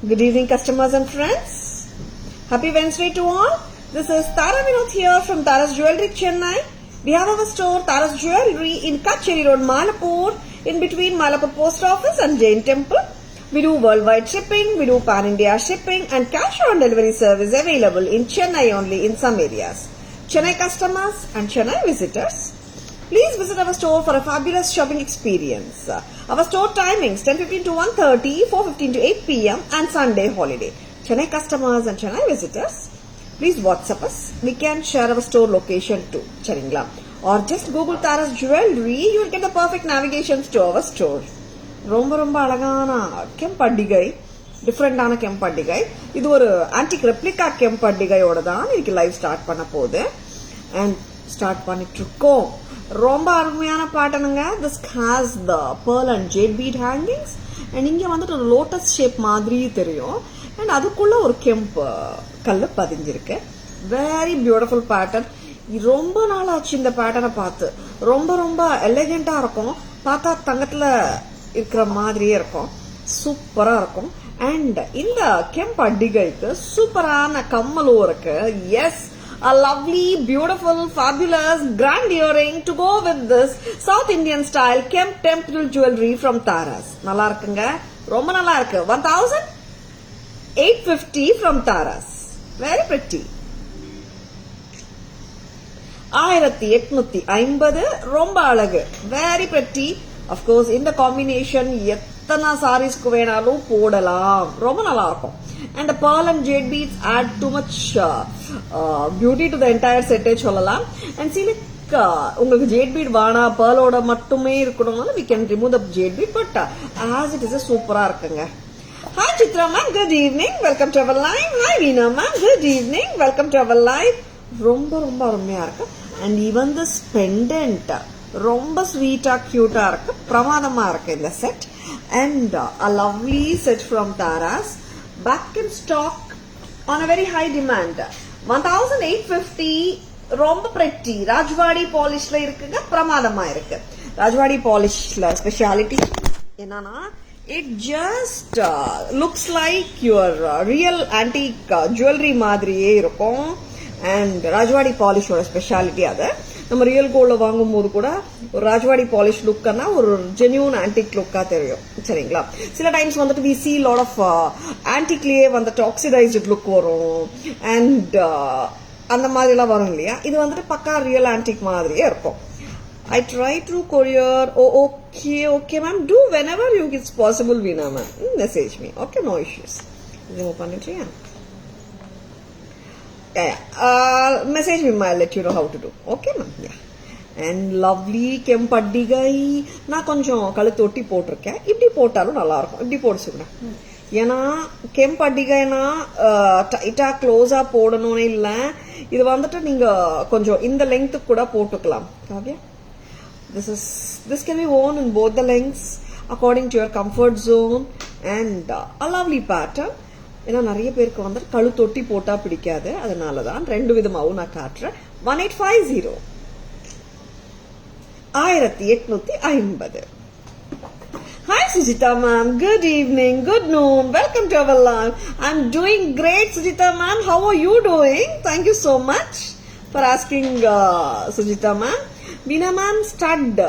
Good evening, customers and friends. Happy Wednesday to all. This is Tara Vinod here from Tara's Jewelry, Chennai. We have our store Tara's Jewelry in Kacheri Road, Malapur, in between Malapur Post Office and Jain Temple. We do worldwide shipping, we do pan-India shipping and cash on delivery service available in Chennai only in some areas. Chennai customers and Chennai visitors, please visit our store for a fabulous shopping experience. Our store timings 10:15 to 1:30, 4:15 to 8 p.m. and Sunday holiday. Chennai customers and Chennai visitors, please WhatsApp us. We can share our store location too, Charingla. Or just Google Tara's Jewelry, you will get the perfect navigations to our store. ரொம்ப அழகான கெம்பட்டிகை, டிஃப்ரெண்டான கெம்பட்டிகை. இது ஒரு antique replica கெம்பட்டிகையோட தான் இன்னைக்கு live start பண்ண போகுது. And start பண்ணிட்டு இருக்கோம். ரொம்ப அருமையான பேட்டர்னுங்க. This has the pearl and jade bead hangings. And இங்கே வந்துட்டு ஒரு லோட்டஸ் ஷேப் மாதிரி தெரியும். அண்ட் அதுக்குள்ள ஒரு கெம்ப் கல்லு பதிஞ்சிருக்கு. Very beautiful pattern. ரொம்ப நாள் ஆச்சு இந்த பேட்டர்னை பார்த்து. ரொம்ப எலிகெண்டா இருக்கும். பார்த்தா தங்கத்துல இருக்கிற மாதிரியே இருக்கும். சூப்பரா இருக்கும். அண்ட் இந்த கெம்ப் அடிகைக்கு சூப்பரான கம்மலும் இருக்கு. Yes, a lovely, beautiful, fabulous, grand earring to go with this South Indian style Kemp temple jewelry from Tara's. நல்லா இருக்குங்க. ரொம்ப நல்லா இருக்கு. 1850 from Tara's. Very pretty. 1850 ரொம்ப அழகு. Very pretty. Of course இந்த காம்பினேஷன் எத்தனை சாரீஸ்க்கு வேணாலும் போடலாம். ரொம்ப நல்லா இருக்கும். And the pearl and jade beads add too much beauty to the entire set சொல்லலாம். And see like உங்களுக்கு jade bead வேணா pearlோட மட்டுமே இருக்கணும்னால we can remove the jade bead, but as it is சூப்பரா இருக்குங்க. Hi Chitra ma'am, good evening, welcome to our live. Hi Veena ma'am, good evening, welcome to our live. ரொம்ப அருமையா இருக்கு. And even this pendant ரொம்ப ஸ்வீட்டா கியூட்டா இருக்கு. பிரமாதமா இருக்கு இந்த set. And a lovely set from Tara's. Back in stock on a very high demand. 1850 ரொம்ப pretty. ராஜ்வாடி பாலிஷ்ல இருக்குங்க. பிரமாதமா இருக்கு. ராஜ்வாடி பாலிஷ்ல ஸ்பெஷாலிட்டி என்னன்னா it just looks like your real antique jewelry மாதிரியே இருக்கும். And ராஜ்வாடி பாலிஷோட ஸ்பெஷாலிட்டி அது. நம்ம ரியல் கோல்ட்ல வாங்கும் போது கூட ஒரு ராஜ்வாடி பாலிஷ் லுக்கானா ஒரு ஜென்யூன் ஆன்டிக் லுக்கா தெரியும். சரிங்களா? சில டைம்ஸ் வந்துட்டு we see lot of ஆன்டிக்லயே வந்துட்டு ஆக்சிடைஸ்ட் லுக் வரும். அண்ட் அந்த மாதிரி எல்லாம் வரும் இல்லையா? இது வந்துட்டு பக்கா ரியல் ஆன்டிக் மாதிரியே இருக்கும். I try to courier. Oh, okay ma'am. Do whenever you it's possible, Veena ma'am. Message me. Okay, no issues. Remove பண்ணிட்டியா? Message me, I'll let you know how to do. Okay ma'am? Yeah. And lovely கெம்பட்டிகை. நான் கொஞ்சம் கழுத்து ஒட்டி போட்டிருக்கேன். இப்படி போட்டாலும் நல்லா இருக்கும். இப்படி போடுச்சுக்கிறேன். ஏன்னா கெம்பட்டிகைனா டைட்டா க்ளோஸா போடணும்னு இல்ல. இது வந்துட்டு நீங்க கொஞ்சம் இந்த லெங்த் கூட போட்டுக்கலாம். Okay, this can be worn in both the lengths according to your comfort zone. And a lovely pattern. ஏன்னா நிறைய பேருக்கு வந்து கழுத்தொட்டி போட்டா பிடிக்காது. அதனாலதான் ரெண்டு விதமாவும் நான் காட்டுறேன். 1850 1850. Hi Sujita ma'am, good evening, good noon, welcome to our live. I'm doing great Sujita ma'am. How are you doing? Thank you so much for asking Sujita ma'am. Veena ma'am, stud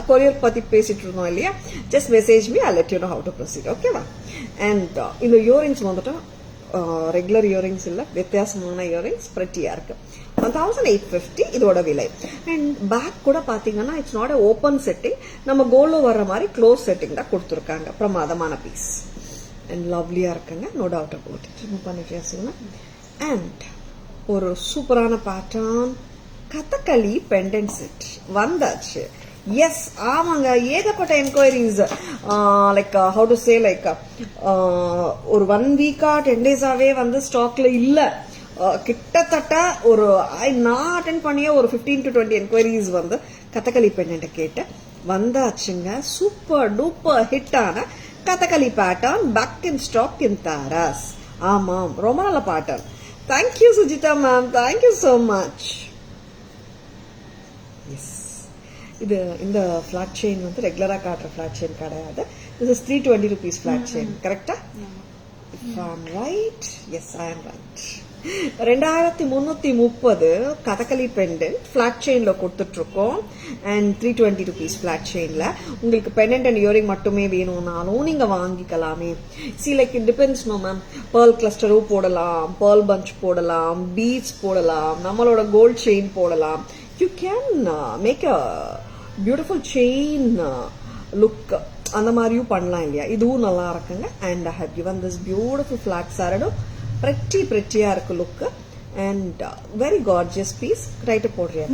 courier பத்தி பேசிட்டு இருந்தோம் இல்லையா? Just message me, I'll let you know how to proceed. ஓகேவா? And இந்த earrings வந்துட்டு regular earrings இல்ல, வித்தியாசமான earrings பிரெட்டியா இருக்கு. 1850 இதோட விலை. அண்ட் பேக் கூட பாத்தீங்கன்னா இட்ஸ் நாட் ஓப்பன் செட்டிங். நம்ம கோல்ட்ல வர்ற மாதிரி க்ளோஸ் செட்டிங் தான் கொடுத்துருக்காங்க. பிரமாதமான பீஸ் அண்ட் லவ்லியா இருக்குங்க. No doubt about it. Remove பண்ணிட்டு அண்ட் ஒரு சூப்பரான பேட்டர்ன் கதகளி பெண்டன்ட் செட் வந்தாச்சு. எஸ், ஆமாங்க. ஏகப்பட்ட enquiries like how to say like ஒரு 1 வீக்கா 10 டேஸாவே வந்து ஸ்டாக்ல இல்ல. கிட்டத்தட்ட ஒரு நான் அட்டென்ட் பண்ணிய ஒரு 15 to 20 என்கொயரிஸ் வந்து கதகளி பெண்டன்ட் கேட்டு வந்தாச்சுங்க. சூப்பர் டூப்பர் ஹிட்டான Kathakali pattern back in stock in Tara's. ஆமாம், ரொம்ப நல்ல pattern. Thank you Sujitha ma'am, thank you so much. இது இந்த ஃபிளாட் செயின் வந்து ரெகுலரா காட்டுற ஃபிளாட் செயின் கிடையாது. This is 320 rupees flat chain. Correct? If I'm right, yes, I am right. 2330 Kathakali pendant flat செயின்ல கொடுத்துட்டு இருக்கோம் அண்ட் 320 rupees ஃபிளாட் செயின்ல. உங்களுக்கு பெண்டன்ட் அண்ட் இயரிங் மட்டுமே வேணும்னாலும் நீங்க வாங்கிக்கலாமே. See like it depends no ma'am. Pearl கிளஸ்டரும் போடலாம், பேர்ல் பஞ்ச் போடலாம், பீட்ஸ் போடலாம், நம்மளோட கோல்ட் செயின் போடலாம். You can make a beautiful chain look. அந்த மாதிரியும் பண்ணலாம் இல்லையா? இதுவும் நல்லா இருக்குங்க. And I have given this beautiful flat sarado. pretty இருக்கு look and very gorgeous piece. Right போடுறேன்.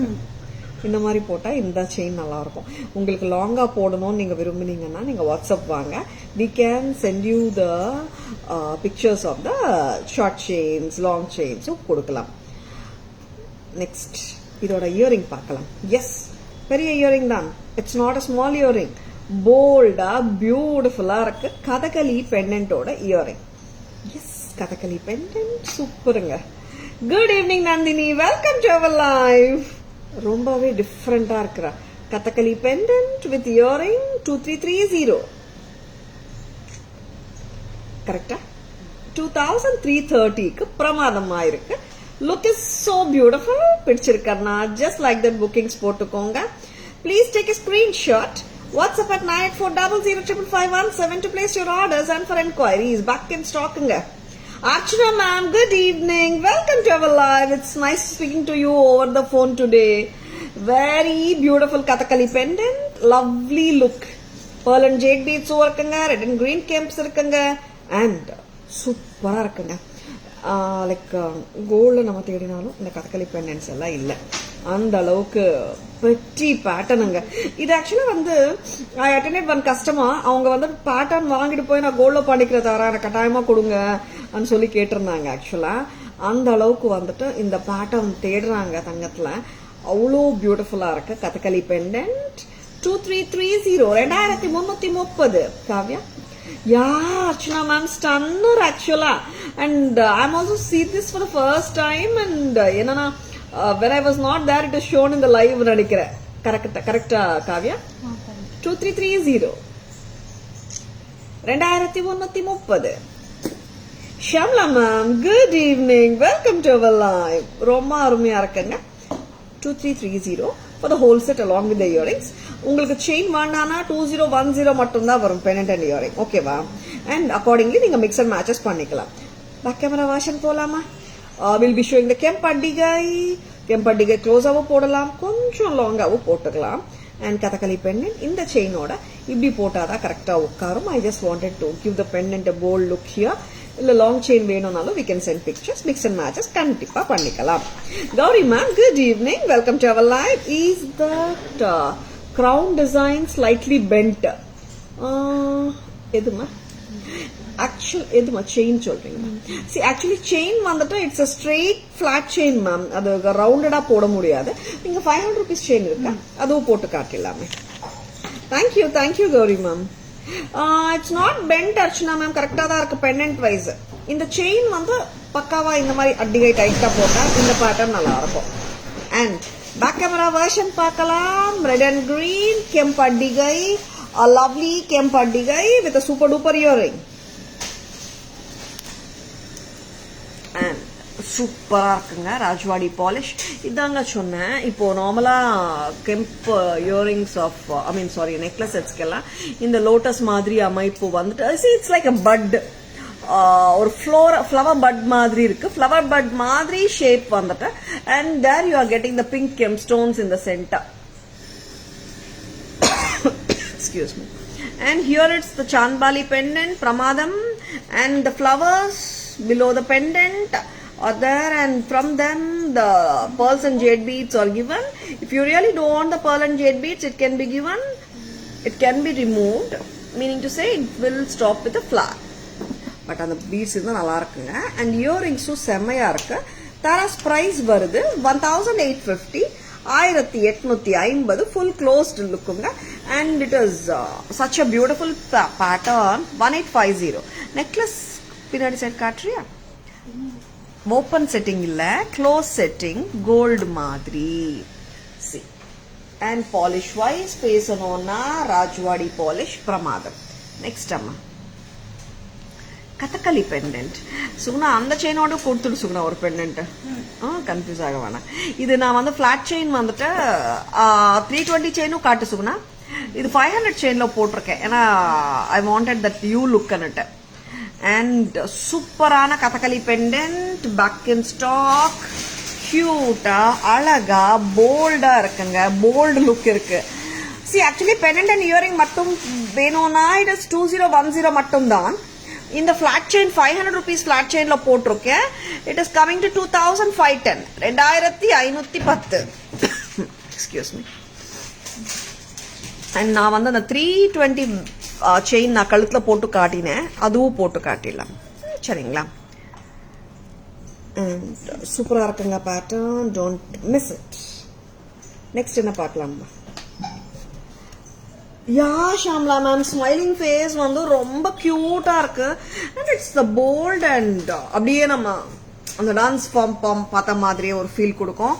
இந்த மாதிரி போட்டா இந்த செயின் நல்லா இருக்கும். உங்களுக்கு லாங்கா போடணும்னு நீங்க விரும்புனீங்கன்னா நீங்க வாட்ஸ்அப் வாங்க. we can send you the pictures of the short chains, long chains கொடுக்கலாம். நெக்ஸ்ட் இதோட இயரிங் பார்க்கலாம். எஸ், பெரிய இயரிங் தான். It's not a small earring. போல்டா பியூட்டிஃபுல்லா இருக்கு கதகளி பெண்டன்டோட இயரிங். எஸ், கதகளி பெண்டன்ட் சூப்பருங்க. Good evening Nandini, welcome to our live. ரொம்பவே டிஃப்ரெண்டா இருக்கிற கதகளி பெண்டன்ட் வித் இயரிங் 2330. கரெக்டா? 2330க்கு பிரமாதமா இருக்கு. Look is so beautiful. பிடிச்சிருக்கா? ஜஸ்ட் லைக் தட் புக்கிங்ஸ் போட்டுக்கோங்க. Please take a screenshot. WhatsApp at 9840055517 to place your orders and for enquiries. Back in stock. Archana ma'am, good evening. Welcome to our live. It's nice speaking to you over the phone today. Very beautiful kathakali pendant. Lovely look. Pearl and jade beads irukanga, red and green kemps irukanga and super irukanga. Like gold நம்ம தேடினாலும் இந்த கதகளி பெண்டன்ட்ஸ் எல்லாம் இல்லை. அந்த அளவுக்கு பெட்டி பேட்டர்னுங்க. இது ஆக்சுவலா வந்து ஐ அட்டெண்டட் ஒன் கஸ்டமர். அவங்க வந்து பேட்டர்ன் வாங்கிட்டு போய் நான் கோல்ட்ல பண்ணிக்கிற தர எனக்கு கட்டாயமா கொடுங்க அப்படின்னு சொல்லி கேட்டிருந்தாங்க. ஆக்சுவலா அந்த அளவுக்கு வந்துட்டு இந்த பேட்டர்ன் தேடுறாங்க தங்கத்துல. அவ்வளோ பியூட்டிஃபுல்லா இருக்கு Kathakali pendant. 2330 2330. Kavya? Yeah, Archana ma'am, stunner actually. And I'm also see this for the first time. And when I was not there, it is shown in the live. Correct, Kavya? 2330. 2330. Shamla ma'am, good evening. Welcome to our live. Roma Arumya irukanga. 2330 for the whole set along with the earrings. உங்களுக்கு chain வேண்டானா 2010 மட்டும் தான் வரும் pendant and earring. ஓகேவா? And accordingly நீங்க mix and matches பண்ணிக்கலாம். Back camera வாஷன் போலாமா? Will be showing the கெம்படிகை க்ளோஸாவும் போடலாம், கொஞ்சம் லாங்காவும் போட்டுக்கலாம். அண்ட் கதகளி பெண்டன்ட் இந்த செயினோட இப்படி போட்டாதான் கரெக்டா உட்காரும். I just wanted to give the pendant a bold look here. இல்ல லாங் செயின் வேணும்னாலும் we can send pictures, mix and matches கண்டிப்பா பண்ணிக்கலாம். Gowri ma'am, good evening. Welcome to our live. Is that crown design slightly bent? எதுமா chain சொல்றீங்க? see actually chain வந்துட்டு it's a straight flat chain ma'am. அது ரவுண்டடா போட முடியாது. நீங்க 500 rupees chain இருக்கா, அதுவும் போட்டு காட்டலாமே. thank you Gowri ma'am. it's not bent Archana ma'am, கரெக்டா தான் இருக்கு பெண்டன்ட் வைஸ். இந்த செயின் வந்து பக்காவா இந்த மாதிரி அடிகை டைட்டா போட்டா இந்த பேட்டர்ன் நல்லா இருக்கும். அண்ட் பேக் கேமரா வெர்ஷன் பார்க்கலாம். ரெட் அண்ட் கிரீன் கெம்படிகை, a lovely கெம்படிகை with a super duper earring. and சூப்பரா இருக்குங்க. ராஜ்வாடி பாலிஷ் இதாங்க சொன்னேன். இப்போ நார்மலா கெம்ப் இயரிங்ஸ் ஆஃப் நெக்லஸ் செட்ஸ்க்கெல்லாம் இந்த லோட்டஸ் மாதிரி அமைப்பு வந்துட்டு இட்ஸ் லைக் அ பட், ஒரு ஃப்ளவர் பட் மாதிரி இருக்கு. ஃப்ளவர் பட் மாதிரி ஷேப் வந்துட்டு and there you are getting the pink gem stones in the centre. Excuse me. And here it's the chandbali pendant, Pramadam, and the flowers below the pendant are there, and from them the pearls and jade beads are given. If you really don't want the pearl and jade beads, it can be given, it can be removed, meaning to say it will stop with a flower. But அந்த beads இருந்தால் நல்லா இருக்குங்க. And இயரிங்ஸும் செம்மையா இருக்கு. Tara's price வருது 1850, 1850 full closed லுக்குங்க. And it is such a beautiful pattern. 1850. Necklace பின்னாடி side காட்டுறியா? ஓப்பன் செட்டிங் இல்ல, க்ளோஸ் செட்டிங், கோல்டு மாதிரி. அண்ட் பாலிஷ் வைஸ் பேசணும்னா ராஜ்வாடி பாலிஷ், பிரமாதம். நெக்ஸ்ட் அம்மா கதகளி பெண்டன்ட். சுகுணா அந்த செயினோட கொடுத்துடு சுகுணா ஒரு பெண்டன்ட். கன்ஃபியூஸ் ஆக வேணாம். இது நான் வந்து ஃபிளாட் செயின் வந்துட்டு 320 செயினும் காட்டு சுகுணா. இது 500 செயின்ல போட்டிருக்கேன். ஏன்னா I wanted that you look அன்னுட்டு. அண்ட் சூப்பரான Kathakali pendant, back in stock, கியூட்டா அழகா போல்டா இருக்குங்க. போல்டு லுக் இருக்கு. See actually pendant and earring மட்டும் வேணும்னா it is 2010 மட்டும் தான். இந்த ஃபிளாட் செயின் 500 rupees ஃபிளாட் செயின்ல போட்டிருக்கேன். It is coming to 2510, 2510. Excuse me. And நான் வந்து அந்த 320 செயின் நான் கழுத்துல போட்டு காட்டினேன், அதுவும் போட்டு காட்டிடலாம் சரிங்களா. அண்ட் சூப்பரா இருக்குங்க pattern, don't miss it. Next என்ன பார்க்கலாமா? Yeah Shamla ma'am smiling face வந்து ரொம்ப கியூட்டா இருக்கு. And it's the bold and அப்படியே நம்ம அந்த டான்ஸ் ஃபார்ம் பார்த்த மாதிரியே ஒரு ஃபீல் கொடுக்கும்.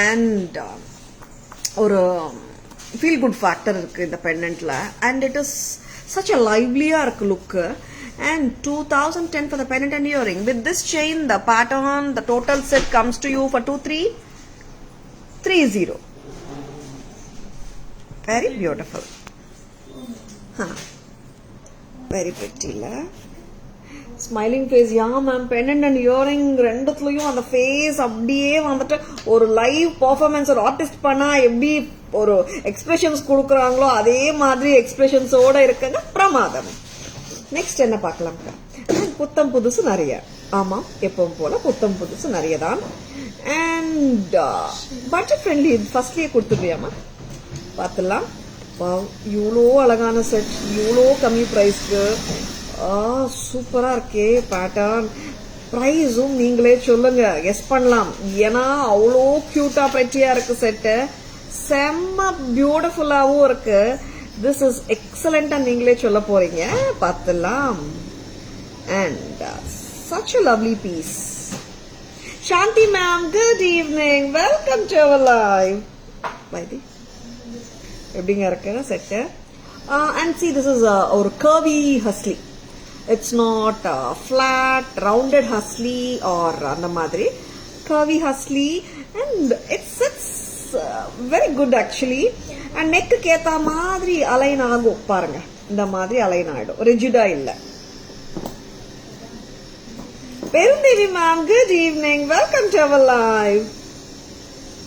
அண்ட் ஒரு ஃபீல் குட் ஃபேக்டர் இருக்கு இந்த பெண்டன்ட்ல. And it is such a லைவ்லியா இருக்கு look. And 2010 for the pendant and earring. With this chain, the pattern, the total set comes to you for 2330. Very beautiful. Very pretty la. Smiling face. Yeah ma'am, pendant and earring ரெண்டுத்துலயும் அந்த face அப்படியே வந்துட்டு ஒரு live performance ஒரு artist பண்ணா எப்படி ஒரு expressions கொடுக்குறாங்களோ அதே மாதிரி எக்ஸ்பிரஷன்ஸோட இருக்குங்க. பிரமாதம். நெக்ஸ்ட் என்ன பார்க்கலாம்? புத்தம் புதுசு நிறைய. ஆமா, எப்பவும் போல புத்தம் புதுசு நிறைய தான். அண்ட் பட்ஜெட் ஃப்ரெண்ட்லி ஃபர்ஸ்ட்லயே கொடுத்துருவியாமா? பார்த்துலாம். இவ்வளோ அழகான செட், இவ்வளோ கம்மி ப்ரைஸ்க்கு சூப்பரா இருக்கே பேட்டர்ன். ப்ரைஸும் நீங்களே சொல்லுங்க, கெஸ் பண்ணலாம். ஏன்னா அவ்வளோ கியூட்டா பிரெட்டியா இருக்கு செட்டு. செம்ம பியூட்டிஃபுல்லாவும் இருக்கு. This is excellent and நீங்களே சொல்ல போறீங்க. பார்த்துலாம். And such a lovely piece. Shanti ma'am, good evening. Welcome to our live. Vaidi. எப்படிங்க இருக்கு set? And see, this is ஒரு curvy husly. It's not flat, rounded husly or அந்த மாதிரி. Curvy husly and it sits very good actually. And neck ஏத்த மாதிரி align ஆகும் பாருங்க. இந்த மாதிரி அலைன் ஆயிடும், ரிஜிடா இல்ல. Perundevi ma'am, good evening. Welcome to our live.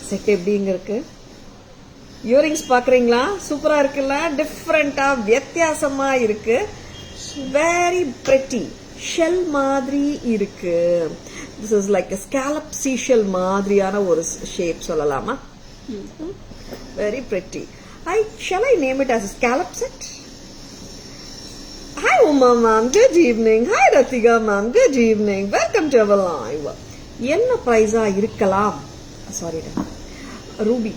Set எப்படிங்க இருக்கு? இயரிங்ஸ் பாக்குறீங்களா? சூப்பரா இருக்குல்ல? டிஃப்ரெண்டா வித்தியாசமா இருக்கு. Very pretty. ஷெல் மாதிரி இருக்கு. This is like scallop seashell மாதிரியான ஒரு ஷேப் சொல்லலாமா? Very pretty. Shall I name it as a scallop set? Hi Uma ma'am, good evening. Hi Ratika ma'am, good evening. Welcome to our live. என்ன பிரைஸா இருக்கலாம்? Sorry Ruby,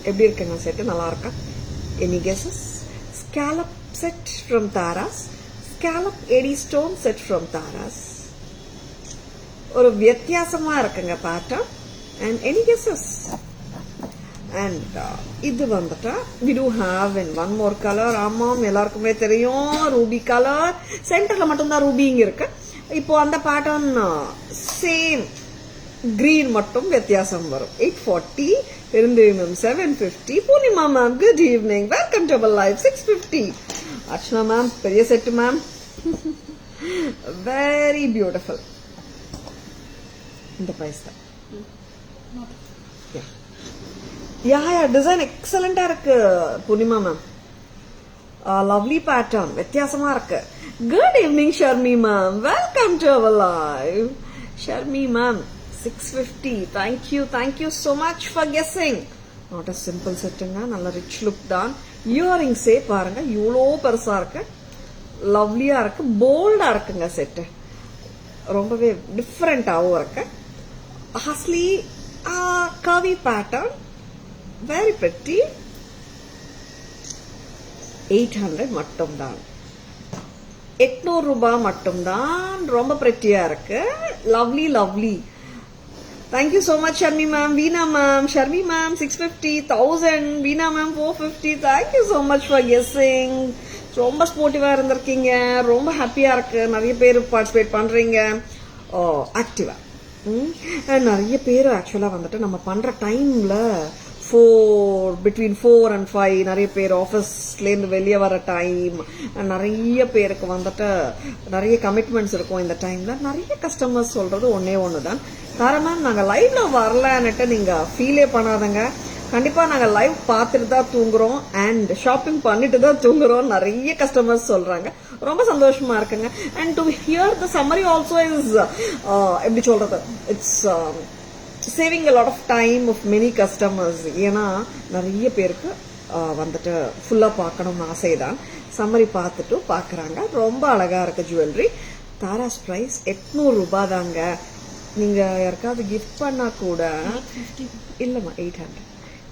எப்படி இருக்குங்க set? நல்லா இருக்கா? Any guesses? Scallop set from Taras. Scallop eddy stone set from Taras. ஒரு வித்தியாசமா இருக்குங்க pattern. And any guesses? And இது வந்துட்டா we do have in one more color. ஆமாம், எல்லாருக்குமே தெரியும் ரூபி கலர். சென்டர்ல மட்டும்தான் ரூபிங்க இருக்கு. இப்போ அந்த பேட்டர்ன் சேம் கிரீன் மட்டும் வித்தியாசம் வரும். 840. Irundevi ma'am 750. Poornima ma'am, good evening. Welcome to our live 650. Archana ma'am, பெரிய செட்டு மேம். Very beautiful. இந்த பிரைஸ் தான். டிசைன் எக்ஸலண்டா இருக்கு பூர்ணிமா மேம். லவ்லி பேட்டர்ன், வித்தியாசமா இருக்கு. Good evening Sharmi ma'am. Welcome to our live. Sharmi ma'am 650. Thank you so much for guessing. Not a simple செட்டுங்க, நல்ல rich look தான். இயரிங்ஸே பாருங்க இவ்வளோ பெருசா இருக்கு, லவ்லியா இருக்கு, போல்டா இருக்குங்க செட்டு. ரொம்பவே டிஃப்ரெண்டாவும் இருக்கு. ஹஸ்லி கர்வி பேட்டர்ன், very pretty. 800 மட்டும்தான், 800 ரூபாய் மட்டும்தான். ரொம்ப பிரெட்டியா இருக்கு. Lovely. Thank you so much Sharmi ma'am. Veena ma'am, Sharmi ma'am 650, 1000. Veena ma'am 450. Thank you so much for guessing. ரொம்ப ஸ்போர்ட்டிவா இருந்திருக்கீங்க, ரொம்ப ஹாப்பியா இருக்கு. நிறைய பேர் பார்ட்டிசிபேட் பண்றீங்க, ஆக்டிவா. நிறைய பேர் ஆக்சுவலா வந்துட்டு நம்ம பண்ற டைம்ல between 4 and 5 நிறைய பேர் ஆஃபீஸ்லேருந்து வெளியே வர டைம், நிறைய பேருக்கு வந்துட்டு நிறைய கமிட்மெண்ட்ஸ் இருக்கும். இந்த டைம்ல நிறைய கஸ்டமர்ஸ் சொல்றது ஒன்னே ஒண்ணுதான், தாரா மேம் நாங்க லைவ்ல வரலன்னுட்டு நீங்க ஃபீலே பண்ணாதங்க. கண்டிப்பா நாங்க லைவ் பார்த்துட்டு தான் தூங்குறோம் அண்ட் ஷாப்பிங் பண்ணிட்டு தான் தூங்குறோம் நிறைய கஸ்டமர்ஸ் சொல்றாங்க. ரொம்ப சந்தோஷமா இருக்குங்க. And to hear the summary also is எப்படி சொல்றது, it's saving a lot of time of many customers. ஏன்னா நிறைய பேருக்கு வந்துட்டு ஃபுல்லா பார்க்கணும்னு ஆசைதான். சம்மரி பார்த்துட்டு பார்க்குறாங்க. ரொம்ப அழகா இருக்கு ஜுவல்லரி. தாராஸ் பிரைஸ் 800 ரூபாய் தாங்க. நீங்க யாருக்காவது கிஃப்ட் பண்ணா கூட இல்லம்மா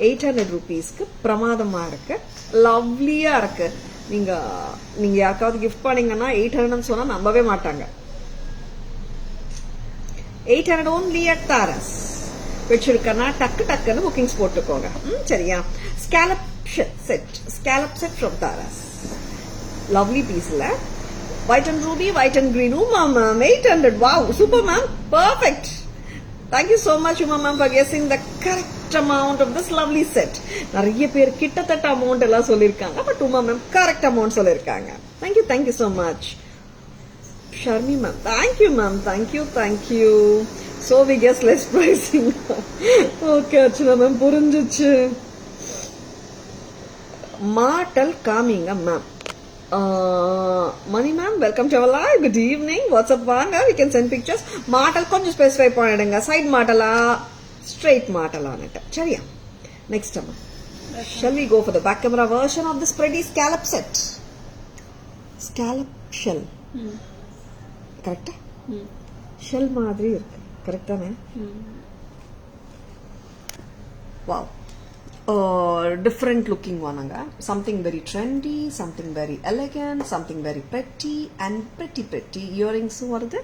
800 rupeesக்கு பிரமாதமா இருக்கு, லவ்லியா இருக்கு. நீங்க யாருக்காவது கிஃப்ட் பண்ணீங்கன்னா 800 சொன்னா நம்பவே மாட்டாங்க. 800 only at தாராஸ். வச்சிருக்கனா டக்குன்னு புக்கிங்ஸ் போட்டுக்கோங்க. சரியா? Scallop set from Taras. Lovely பீஸ்ல white and ruby, white and green. Uma ma'am, 800. Wow, super ma'am, perfect. Thank you so much Uma ma'am for guessing the correct amount of this lovely set. நிறைய பேர் கிட்டத்தட்ட amount எல்லாம் சொல்லிருக்காங்க, but Uma ma'am correct amount சொல்லிருக்காங்க. Thank you so much. Sharmi ma'am, thank you ma'am, thank you. So we guess less pricing. Okay Archana ma'am, புரிஞ்சிச்சு. மாட்டல் காமிங்க ma'am. Money ma'am, welcome to our live. Good evening. What's up vaanga? We can send pictures. Maatal konjam specify pannidunga. Side maatala, straight maatala netta. Chariya. Next time. Shall we go for the back camera version of this pretty scallop set? Scallop shell. Correct? Shell madri irukku. Correct தானே? Wow. Different looking one. Something very trendy, something very elegant, something very pretty and pretty earrings வருது.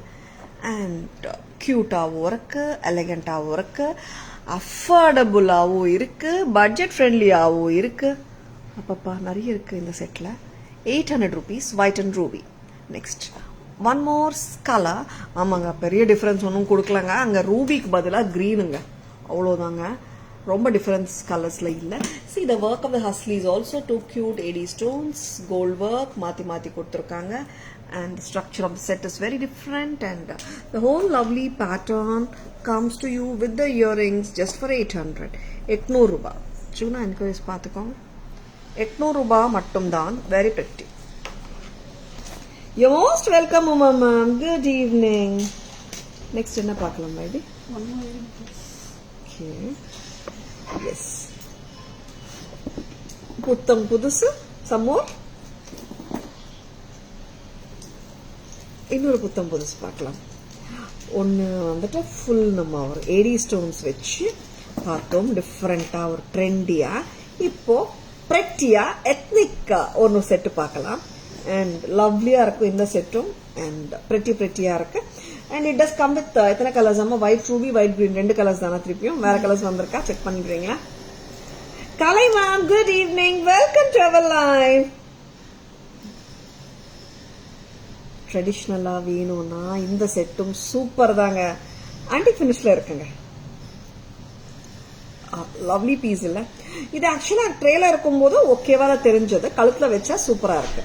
And cute ஆவும் இருக்கு, elegant ஆவும் இருக்கு, affordable ஆவும் இருக்கு, budget friendly ஆவும் இருக்கு. அப்பப்பா நிறைய இருக்கு இந்த செட்ல. 800 rupees, white and ruby. Next. One more color. ஆமாங்க, பெரிய டிஃபரன்ஸ் ஒன்றும் கொடுக்கலங்க. அங்க ரூபிக்கு பதிலாக கிரீனுங்க, அவ்வளோதாங்க. ரொம்ப டிஃபரன்ஸ் கலர்ஸ்ல இல்ல. See the work of the hustle is also too cute. AD stones, gold work மாத்தி கொடுத்திருக்காங்க. And the structure of the set is very different and the whole lovely pattern comes to you with the earrings just for 800. 800 ரூபாய். சும்மா enquiries பார்த்துக்கோங்க. 800 ரூபாய் மட்டும்தான். Very pretty. You're most welcome Uma ma'am. Good evening. Next என்ன பார்க்கலாம் baby? One more. Okay. Yes. புத்தம் புதுசு. Some more. இன்னொரு புத்தம் புதுசு பார்க்கலாம். ஒன்று வந்துட்டு ஃபுல் நம்ம ஒரு ஏடி ஸ்டோன்ஸ் வச்சு பார்த்தோம், டிஃப்ரெண்டா ஒரு ட்ரெண்டியா. இப்போ பிரெட்டியா எத்னிக்கா ஒன்று செட்டு பார்க்கலாம். அண்ட் லவ்லியா இருக்கும் இந்த செட்டும் அண்ட் பிரெட்டியா இருக்கு. And it does come with எத்தனை கலர்ஸ்? ஆமா, white ruby, white green, 2 colours தானே. திருப்பியும் வேற கலர்ஸ் வந்திருக்கா? செக் பண்ணிக்கிறீங்களா? Kalai ma'am, good evening, welcome to our live. ட்ரெடிஷ்னலா வேணும்னா இந்த செட்டும் சூப்பர் தாங்க. ஆன்டிக் ஃபினிஷ்ல இருக்குங்க. லவ்லி பீஸ் இல்ல இது. ஆக்சுவலா ட்ரேல இருக்கும் போது ஓகேவா தான் தெரிஞ்சது, கழுத்துல வச்சா சூப்பரா இருக்கு.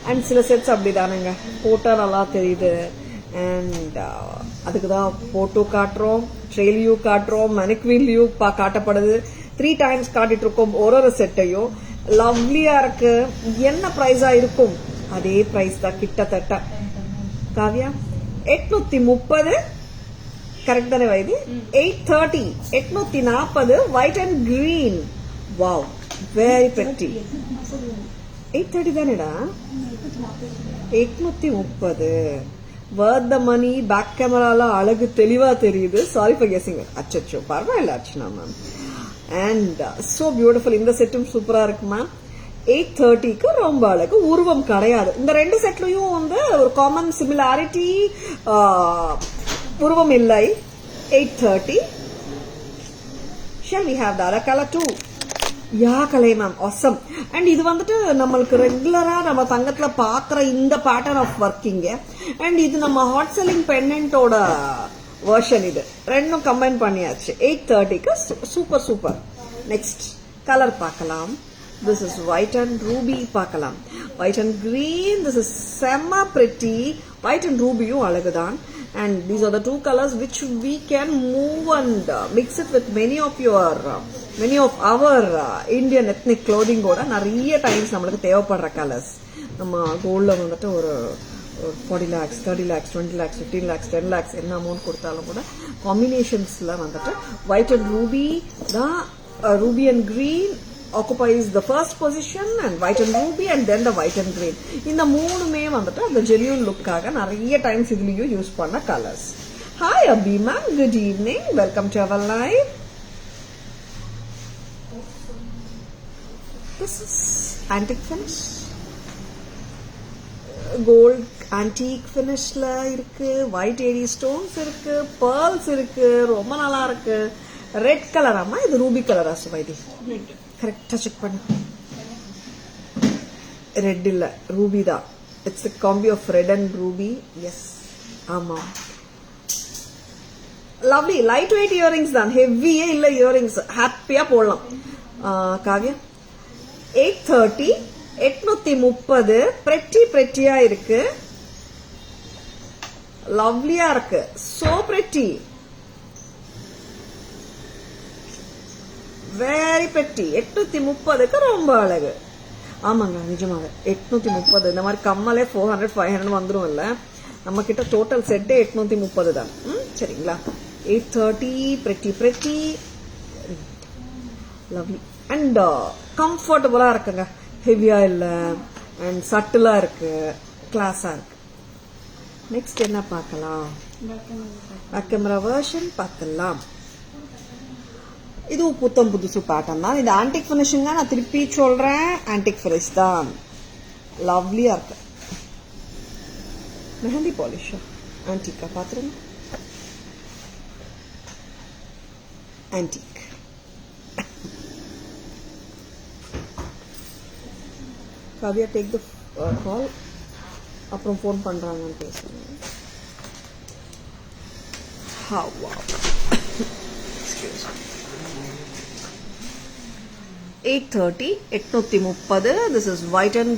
அண்ட் சில செட்ஸ் அப்படிதானுங்க, போட்டா நல்லா தெரியுது. அண்ட் அதுக்குதான் போட்டோ காட்டுறோம், ட்ரெயிலையும் காட்டுறோம், மணிக்வீன்லயும் காட்டப்படுது. 3 times காட்டிட்டு இருக்கோம் ஒரு செட்டையும். லவ்லியா இருக்கு. என்ன பிரைஸா இருக்கும்? அதே பிரைஸ் தான் கிட்டத்தட்ட. காவியா 830 கரெக்ட் தானே Vaidhi? 830, 840 white and green. Wow, very pretty. 830 தானேடா? 830 worth the money. பேக் கேமரால அழகு தெளிவா தெரியுது. Sorry for guessing. அச்சோ, பரவாயில்ல Archana ma'am. And so beautiful. இந்த செட்டும் சூப்பரா இருக்கு மேம். 830க்கு ரொம்ப அழகு. உருவம் கிடையாது. இந்த 2 செட்லயும் வந்து ஒரு காமன் சிமிலாரிட்டி, உருவம் இல்லை. 830. Shall we have the other color too? Yeah Kalai ma'am awesome. And இது வந்துட்டு நம்மளுக்கு ரெகுலரா நம்ம தங்கத்துல பாக்குற இந்த பேட்டர்ன் ஆஃப் ஒர்க்கிங். அண்ட் இது நம்ம ஹாட் செல்லிங் பெண்டன்ட்டோட வெர்ஷன். இது ரெண்டும் கம்பைன் பண்ணியாச்சு. 830க்கு சூப்பர் சூப்பர். நெக்ஸ்ட் கலர் பார்க்கலாம். This is white and ruby பார்க்கலாம். White and green. This is semi pretty. White and ruby அழகுதான். And these are the two colors which we can move and mix it with many of our Indian ethnic clothing ஓட நிறைய times நம்மளுக்கு தேவைப்படுற colours. நம்ம கோல்ட்ல வந்துட்டு ஒரு 40 lakhs, 30 lakhs, 20 lakhs, 15 lakhs, 10 lakhs என்ன amount கொடுத்தாலும் கூட காம்பினேஷன்ஸ்ல வந்துட்டு white and ruby தான். Ruby and green occupies the first position, and white and ruby and then the white and green. இந்த மூணுமே வந்துட்டு அந்த genuine லுக்காக நிறைய டைம்ஸ் இதுலயும் யூஸ் பண்ண colours. Hi Abhi ma'am, good evening, welcome to our live. This is antique finish, gold antique finishல இருக்கு. white AD stones இருக்கு, pearls இருக்கு, ரொம்ப நல்லா இருக்கு. ரெட் கலராமா இது ரூபி கலரா சுவைதி? கரெக்டா செக் பண்ணு. ரெட் இல்ல ரூபி தான். It's a combi of red and ruby. Yes ஆமா. லவ்லி லைட் வெயிட் இயரிங்ஸ் தான், ஹெவியே இல்ல இயரிங்ஸ், ஹாப்பியா போடலாம். காவியா 830 830 pretty இருக்கு. லவ்லியா இருக்கு. சோ pretty, வெரி பெட்டி. 830க்கு ரொம்ப அழகு. ஆமாங்க நிஜமாக 830. இந்த மாதிரி கம்மலே 400 500 வந்துடும் இல்ல. நம்ம கிட்ட டோட்டல் செட்டே 830 தான். சரிங்களா? 830 pretty லவ்லி அண்ட் கம்ஃபர்டபுளா இருக்குங்க. ஹெவியா இல்ல அண்ட் சட்டிலா இருக்கு, கிளாஸா இருக்கு. நெக்ஸ்ட் என்ன பார்க்கலாம்? பேக் கேமரா வெர்ஷன் பார்க்கலாம். இது புத்தம் புதுசு பேட்டர்ன் தான். இது ஆன்டிக் ஃபினிஷிங் தான். நான் திருப்பி சொல்றேன், ஆன்டிக் ஃபினிஷ் தான். லவ்லியா இருக்கு. மெஹந்தி பாலிஷ் ஆன்டிக்கா பாத்துருங்க. Antique. Kavya take the call. அப்புறம் ஃபோன் பண்றாங்கன்னு பேசுறேன். How wow. Excuse me. 830 830. This is white and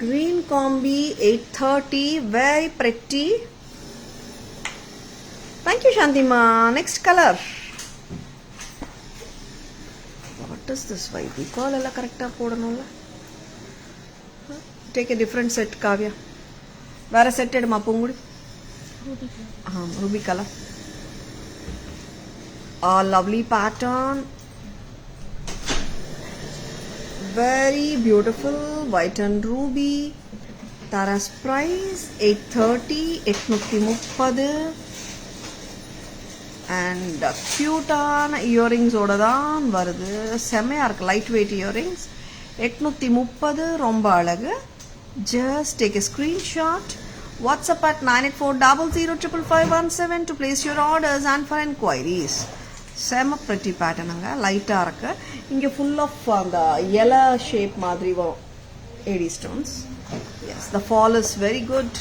green combi. 830, very pretty. Thank you Shantima. Next color. What is this white? Call alla correct ah podanulla. Take a different set Kavya. Vera set eduma pongudi. Ruby color. A lovely pattern. Very beautiful. White and ruby. Tara's price 830 830. And cute ஆன earrings ஓட தான் வருது. செமையா இருக்கு. Light weight earrings. 830 ரொம்ப அழகு. Just take a screenshot. WhatsApp at 9840055517 to place your orders and for inquiries. செம pretty பேட்டர்னுங்க. லைட்டா இருக்கு. இங்க ஃபுல் ஆஃப் அந்த yellow ஷேப் மாதிரி வரும் AD stones. Yes, the fall is very good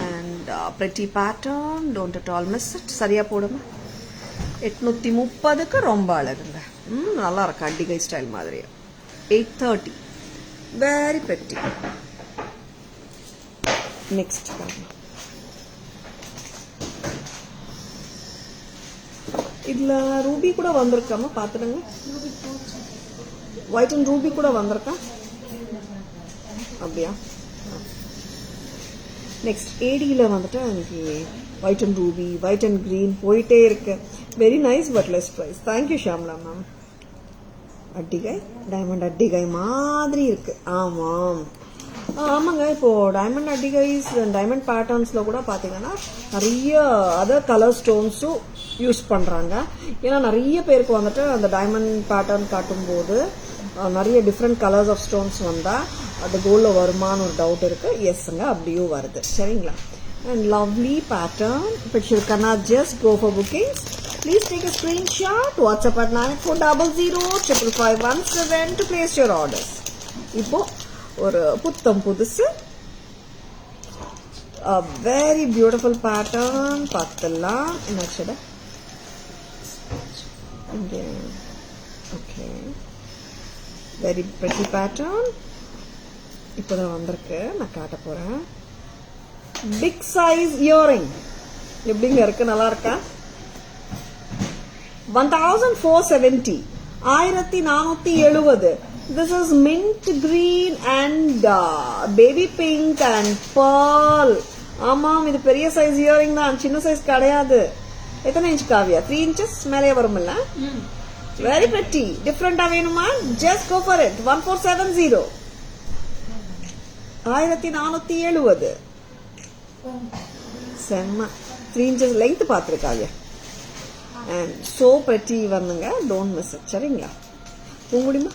and pretty pattern. Don't at all miss it. சரியா போடுங்க. 830க்கு ரொம்ப அழகுங்க. நல்லா இருக்கு. அடிகை ஸ்டைல் மாதிரி. 830 very pretty. Next இதுல ரூபி கூட வந்திருக்காம பாத்துடுங்க. ஒயிட் அண்ட் ரூபி கூட வந்திருக்கா அப்படியா? நெக்ஸ்ட் ஏடியில வந்துட்டு எனக்கு white and ruby, white and green போயிட்டே இருக்கு. Very nice but less price. Thank you Shamla ma'am. அட்டிகை டைமண்ட் அட்டிகை மாதிரி இருக்கு. ஆமாம் ஆமாங்க. இப்போ டைமண்ட் அட்டிகைஸ் டைமண்ட் பேட்டர்ன்ஸ்ல கூட பாத்தீங்கன்னா நிறைய அதர் கலர் ஸ்டோன்ஸும் யூஸ் பண்றாங்க. ஏன்னா நிறைய பேருக்கு வந்துட்டு அந்த டைமண்ட் பேட்டர்ன் காட்டும் போது நிறைய டிஃப்ரெண்ட் கலர்ஸ் ஆஃப் ஸ்டோன்ஸ் வந்தா அது கோல்ட்ல வருமானு ஒரு டவுட் இருக்கு. எஸ்ங்க அப்படியும் வருது. சரிங்களா? And lovely pattern. If you cannot just go for bookings, Please take a screenshot. WhatsApp at 9400 to place your orders. இப்போ ஒரு புத்தம் புதுசு a very beautiful pattern பார்த்தலாம். என்னாச்சுடா? Okay. Very pretty pattern. இப்போதான் வந்திருக்கு, நான் காட்ட போறேன். Big size earring. எப்படிங்க இருக்கு? நல்லா இருக்கா? 1470. 1470. This is mint green and baby pink and pearl. ஆமாம், இது பெரிய சைஸ் இயரிங் தான், சின்ன சைஸ் கிடையாது. எத்தனை இன்ச் காவியா? 3 inches மேலே வரும்ல. Very pretty. டிஃப்ரெண்டா வேணுமா? Just go for it. 1470. 1470. செம்ம. 3 inches லெங்த் பார்த்துருக்காங்க. அண்ட் சோ பிரிட்டி வந்துங்க. Don't miss it. சரிங்களா? முடியுமா?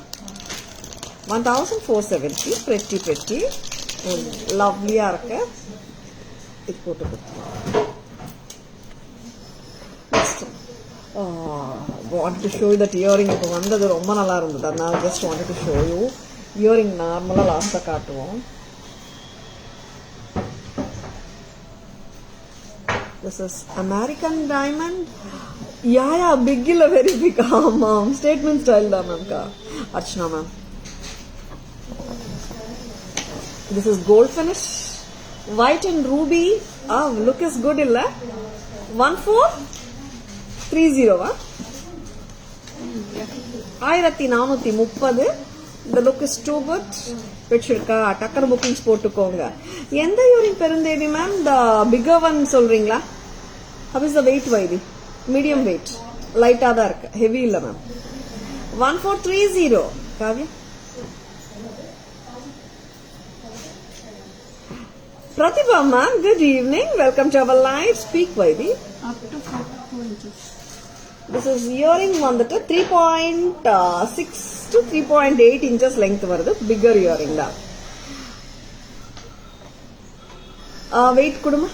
1470. பிரிட்டி பிரிட்டி லவ்லியா இருக்கு. இது போட்டு கொடுத்துருவோம். want to show you that earring. இப்போ வந்தது ரொம்ப நல்லா இருந்தது, அதனால just wanted to show you. earring நார்மலா லாஸ்டா காட்டுவோம். This is American diamond. Yeah, big illa, very big. Ma'am, statement style da ma'am ka. Archana ma'am. This is gold finish, white and ruby. Look is good illa. 1430 va. 1430. The look is too good. பிடிச்சிருக்கா? டக்கர் bookings போட்டுக்கோங்க. எந்த யூரிங் Perundevi ma'am? the bigger one சொல்றீங்களா? how is the weight why this? medium weight. லைட்டா தான் இருக்கு, heavy இல்ல ma'am. 1430. Kavya? Pratibha ma'am, good evening. Welcome to our live. Speak Vaidi. Up to 4 inches. This is earring வந்துட்டு 3.6 to 3.8 inches length வருது. Bigger earring தான். Weight கொடுமா?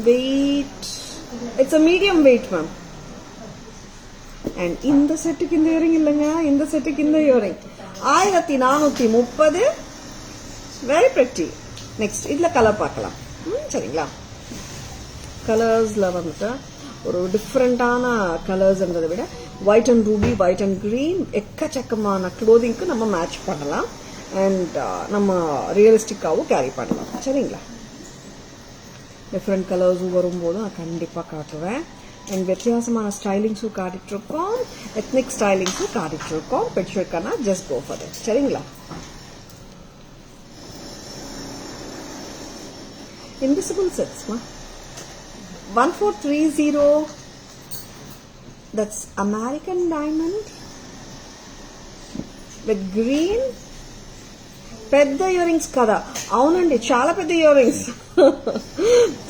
Weight. It's a medium weight ma'am. And இந்த செட்டுக்கு இந்த earring இல்லைங்க, இந்த செட்டுக்கு இந்த earring. 1430. Very pretty. நெக்ஸ்ட் இதுல கலர் பார்க்கலாம். சரிங்களா? கலர்ஸ்ல வந்துட்டு ஒரு டிஃப்ரெண்டான கலர்ஸ்ன்றதை விட white and ruby, white and green எக்கச்சக்கமான க்ளோதிங்க்கு நம்ம மேட்ச் பண்ணலாம். அண்ட் நம்ம ரியலிஸ்டிக்காவும் கேரி பண்ணலாம். சரிங்களா? டிஃப்ரெண்ட் கலர்ஸும் வரும்போது நான் கண்டிப்பாக காட்டுவேன். அண்ட் வித்தியாசமான ஸ்டைலிங்ஸும் காட்டிட்டு இருக்கோம், எத்னிக் ஸ்டைலிங்ஸும் காட்டிட்டு இருக்கோம். பிடிச்சிருக்கானா ஜஸ்ட் கோ ஃபார் இட். சரிங்களா? Invisible sets, ma. 1430. That's American diamond with green. పెద్ద ఇయరింగ్స్ కదా? అవునండి, చాలా పెద్ద ఇయరింగ్స్.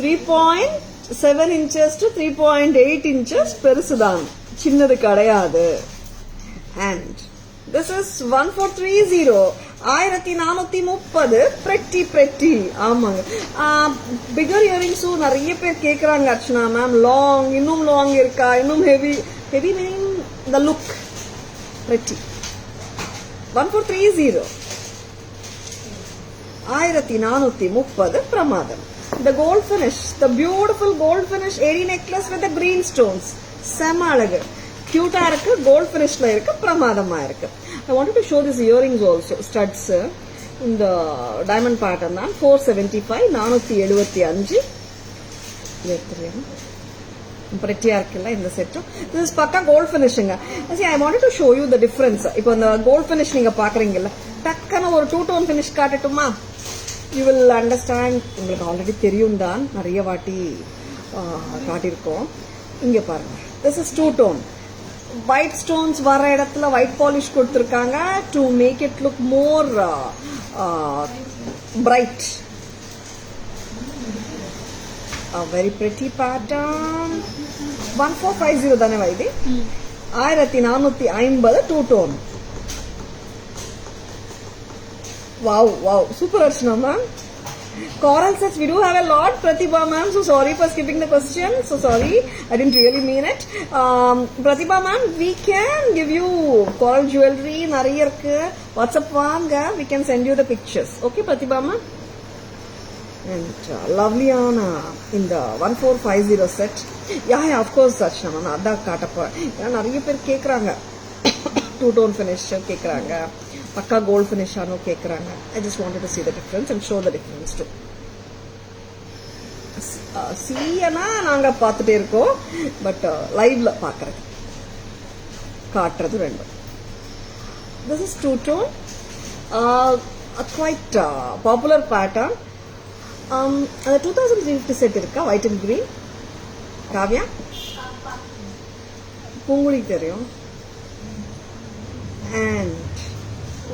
3.7 inches to 3.8 inches பெருசுதான், சின்னது கிடையாது. And this is 1430. 1430. pretty pretty. ஆமாங்க. பிகர் இயரிங்ஸும் நிறைய பேர் கேட்குறாங்க அர்ச்சனா மேம். லாங், இன்னும் லாங் இருக்கா? இன்னும் heavy? Heavy meaning the look. pretty. 1430. 1430. பிரமாதம். The gold finish, the beautiful gold finish airy necklace with the green stones. செம அழகு, கியூட்டா இருக்கு. கோல்ட் ஃபினிஷ்ல இருக்கு, பிரமாதமா இருக்கு. I wanted to show this earrings also. Studs in the diamond pattern தான். 475. 475. pretty இருக்குல்ல இந்த செட்டும். This is பக்கா gold finishing. See, I wanted to show you the difference. இப்போ இந்த கோல்ட் ஃபினிஷ் நீங்க பாக்குறீங்கல்ல, டக்கான ஒரு 2 tone ஃபினிஷ் காட்டட்டுமா? You will understand. உங்களுக்கு ஆல்ரெடி தெரியும் தான், நிறைய வாட்டி காட்டியிருக்கோம். இங்க பாருங்க. This is 2 tone. white stones வர இடத்துல white polish கொடுத்திருக்காங்க to make it look more bright. A very pretty pattern. 1450 தானே why this? 1450. 2 tone. wow, super Archana ma'am. Coral sets, we do have a lot, Pratibha ma'am. So sorry for skipping the question. So sorry, I didn't really mean it. Pratibha ma'am, we can give you coral jewelry. Nariya irukku. WhatsApp vaanga. We can send you the pictures. Okay, Pratibha ma'am. And lovely Anna in the 1450 set. Yeah, of course, Sachna ma'am. Adha kaatappa. Nariya per kekranga. Two-tone finish kekranga. Pakka gold finish ano kekranga. I just wanted to see the difference and show the difference too. சீனா நாங்க பார்த்துட்டே இருக்கோம், but லைவ்ல பார்க்கறது காட்டுறது ரெண்டும். This is two-tone, a quite popular pattern. அந்த 2350 set இருக்கா, white and green. Kavya Poonguzhi தெரியும். And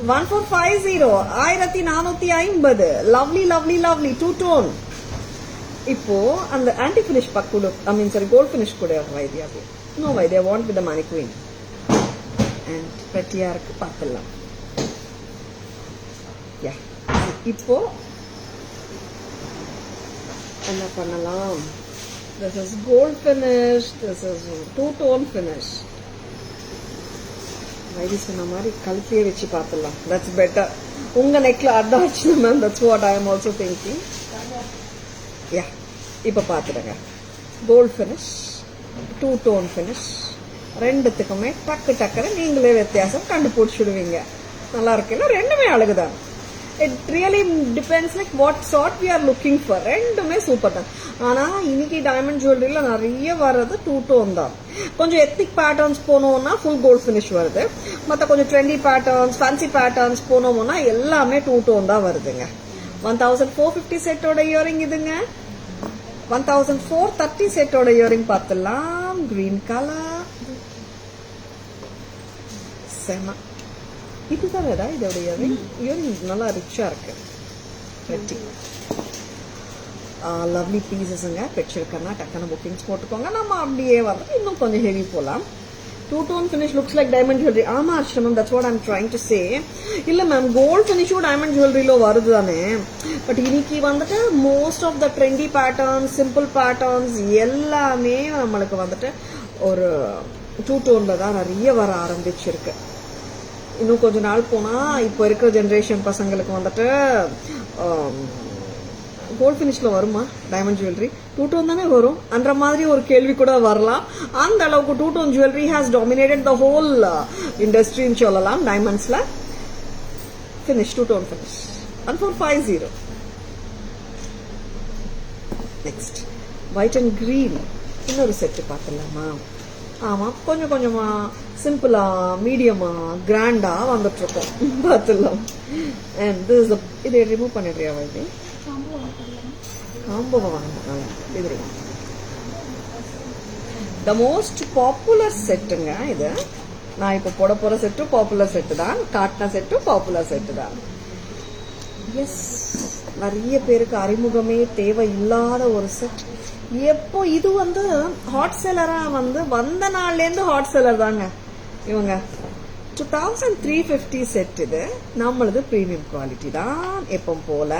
1450 1450 lovely lovely lovely two-tone. இப்போ அந்த ஆன்டி ஃபினிஷ் பக்குடு கோல்ட் ஃபினிஷ் கூட வைத்தியா நோ வைத்தியா want with the mannequin and pretty-ஆ இருக்கு பார்க்கலாம். யா இப்போ என்ன பண்ணலாம்? This is gold finish, this is two-tone finish. வைத்தி சொன்ன மாதிரி கழுத்தையே வச்சு பார்த்துடலாம். That's better. உங்க நெக்ல அதான் வச்சு ma'am, that's what I am also thinking. யா இப்போ பார்த்துடுங்க. கோல்ட் ஃபினிஷ், டூ-டோன் ஃபினிஷ், ரெண்டுத்துக்குமே டக்கு டக்குன்னு நீங்களே வித்தியாசம் கண்டுபிடிச்சிடுவீங்க. நல்லா இருக்குல்ல? ரெண்டுமே அழகுதான். It really depends like what sort we are looking for. ரெண்டுமே சூப்பர் தான். ஆனால் இன்னைக்கு டைமண்ட் ஜுவல்லரியில நிறைய வர்றது டூ-டோன் தான். கொஞ்சம் எத்திக் பேட்டர்ன்ஸ் போனோம்னா ஃபுல் கோல்ட் ஃபினிஷ் வருது. மற்ற கொஞ்சம் ட்ரெண்டி பேட்டர்ன்ஸ், ஃபேன்சி பேட்டர்ன்ஸ் போனோம்னா எல்லாமே டூ-டோன் தான் வருதுங்க. 1450 செட்டோட இயரிங் இதுங்க. 1430 செட்டோட இயரிங் பார்த்துலாம். கிரீன் கலர் செம. இதுதான் இதோட இயரிங். இயரிங் நல்லா ரிச்சா இருக்கு. லவ்லி பீசஸ்ங்க. பிடிச்சிருக்கேன்னா டக்குன்னு புக்கிங்ஸ் போட்டுக்கோங்க. நம்ம அப்படியே வந்து இன்னும் கொஞ்சம் ஹெவி போலாம். Two-tone finish looks like diamond jewelry. ஆமா அஷ்டமம், that's what I'm trying to say. இல்ல மேம், கோல்ட் ஃபினிஷும் டைமண்ட் ஜுவல்லரியில வருது தானே. பட் இன்னைக்கு வந்துட்டு most of the trendy patterns, simple patterns எல்லாமே நம்மளுக்கு வந்துட்டு ஒரு டூ-டோன்ல தான் நிறைய வர ஆரம்பிச்சிருக்கு. இன்னும் கொஞ்ச நாள் போனா இப்போ இருக்கிற ஜெனரேஷன் பசங்களுக்கு வந்துட்டு கோல்ட் ஃபினிஷ்ல வருமா டைமண்ட் ஜுவல்லரி? டூ-டோன் தானே வரும் அந்த மாதிரி ஒரு கேள்வி கூட வரலாம். அந்த அளவுக்கு two tone jewellery has dominated the whole இண்டஸ்ட்ரின்னு சொல்லலாம். டைமண்ட்ஸ்ல finish, two tone finish 1450. Next white and green இன்னொரு செட்டு பார்த்துலாமா? ஆமா, கொஞ்சம் கொஞ்சமா சிம்பிளா, மீடியமா, கிராண்டா வந்துட்டு இருக்கோம். பார்த்துலாம். அண்ட் இதை ரிமூவ் பண்ணிடுறியா வைத்தி? காம்போவை வாங்கினாங்க. இது த மோஸ்ட் பாப்புலர் செட்டுங்க இது. நான் இப்போ போட போற செட்டு பாப்புலர் செட்டு தான். காட்டின செட்டு பாப்புலர் செட்டு தான். எஸ், நிறைய பேருக்கு அறிமுகமே தேவை இல்லாத ஒரு செட். எப்போ இது வந்து ஹாட் செல்லரா வந்து வந்த நாள்ல இருந்து ஹாட் செல்லர் தாங்க இவங்க. 2350 செட் இது. நம்மளது பிரீமியம் குவாலிட்டி தான் எப்பவும் போல.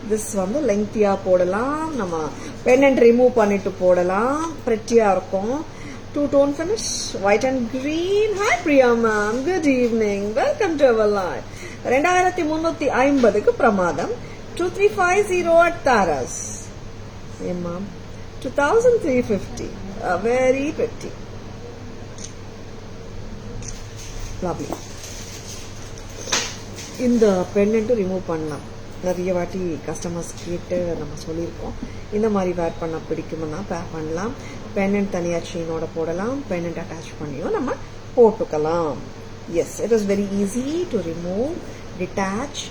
திஸ் வந்து லெங்க்தியா போடலாம், நம்ம பெண்டன்ட் ரிமூவ் பண்ணிட்டு போடலாம். பிரெட்டியா இருக்கும். Two tone finish, white and green. Hi Priya ma'am, good evening, welcome to our live. 2350க்கு பிரமாதம். 2350 at Taras. ஏன் மேம்? 2350, very pretty. Lovely. இந்த பெண்டன்ட் ரிமூவ் பண்ணலாம். நிறைய வாட்டி கஸ்டமர்ஸ் கேட்டு நம்ம சொல்லியிருக்கோம். இந்த மாதிரி வேர் பண்ண பிடிக்கும்னா பேர் பண்ணலாம். பெண்டன்ட் தனியாக செயினோட போடலாம். பெண்டன்ட் அட்டாச் பண்ணியும் நம்ம போட்டுக்கலாம். Yes, it is very easy to remove, detach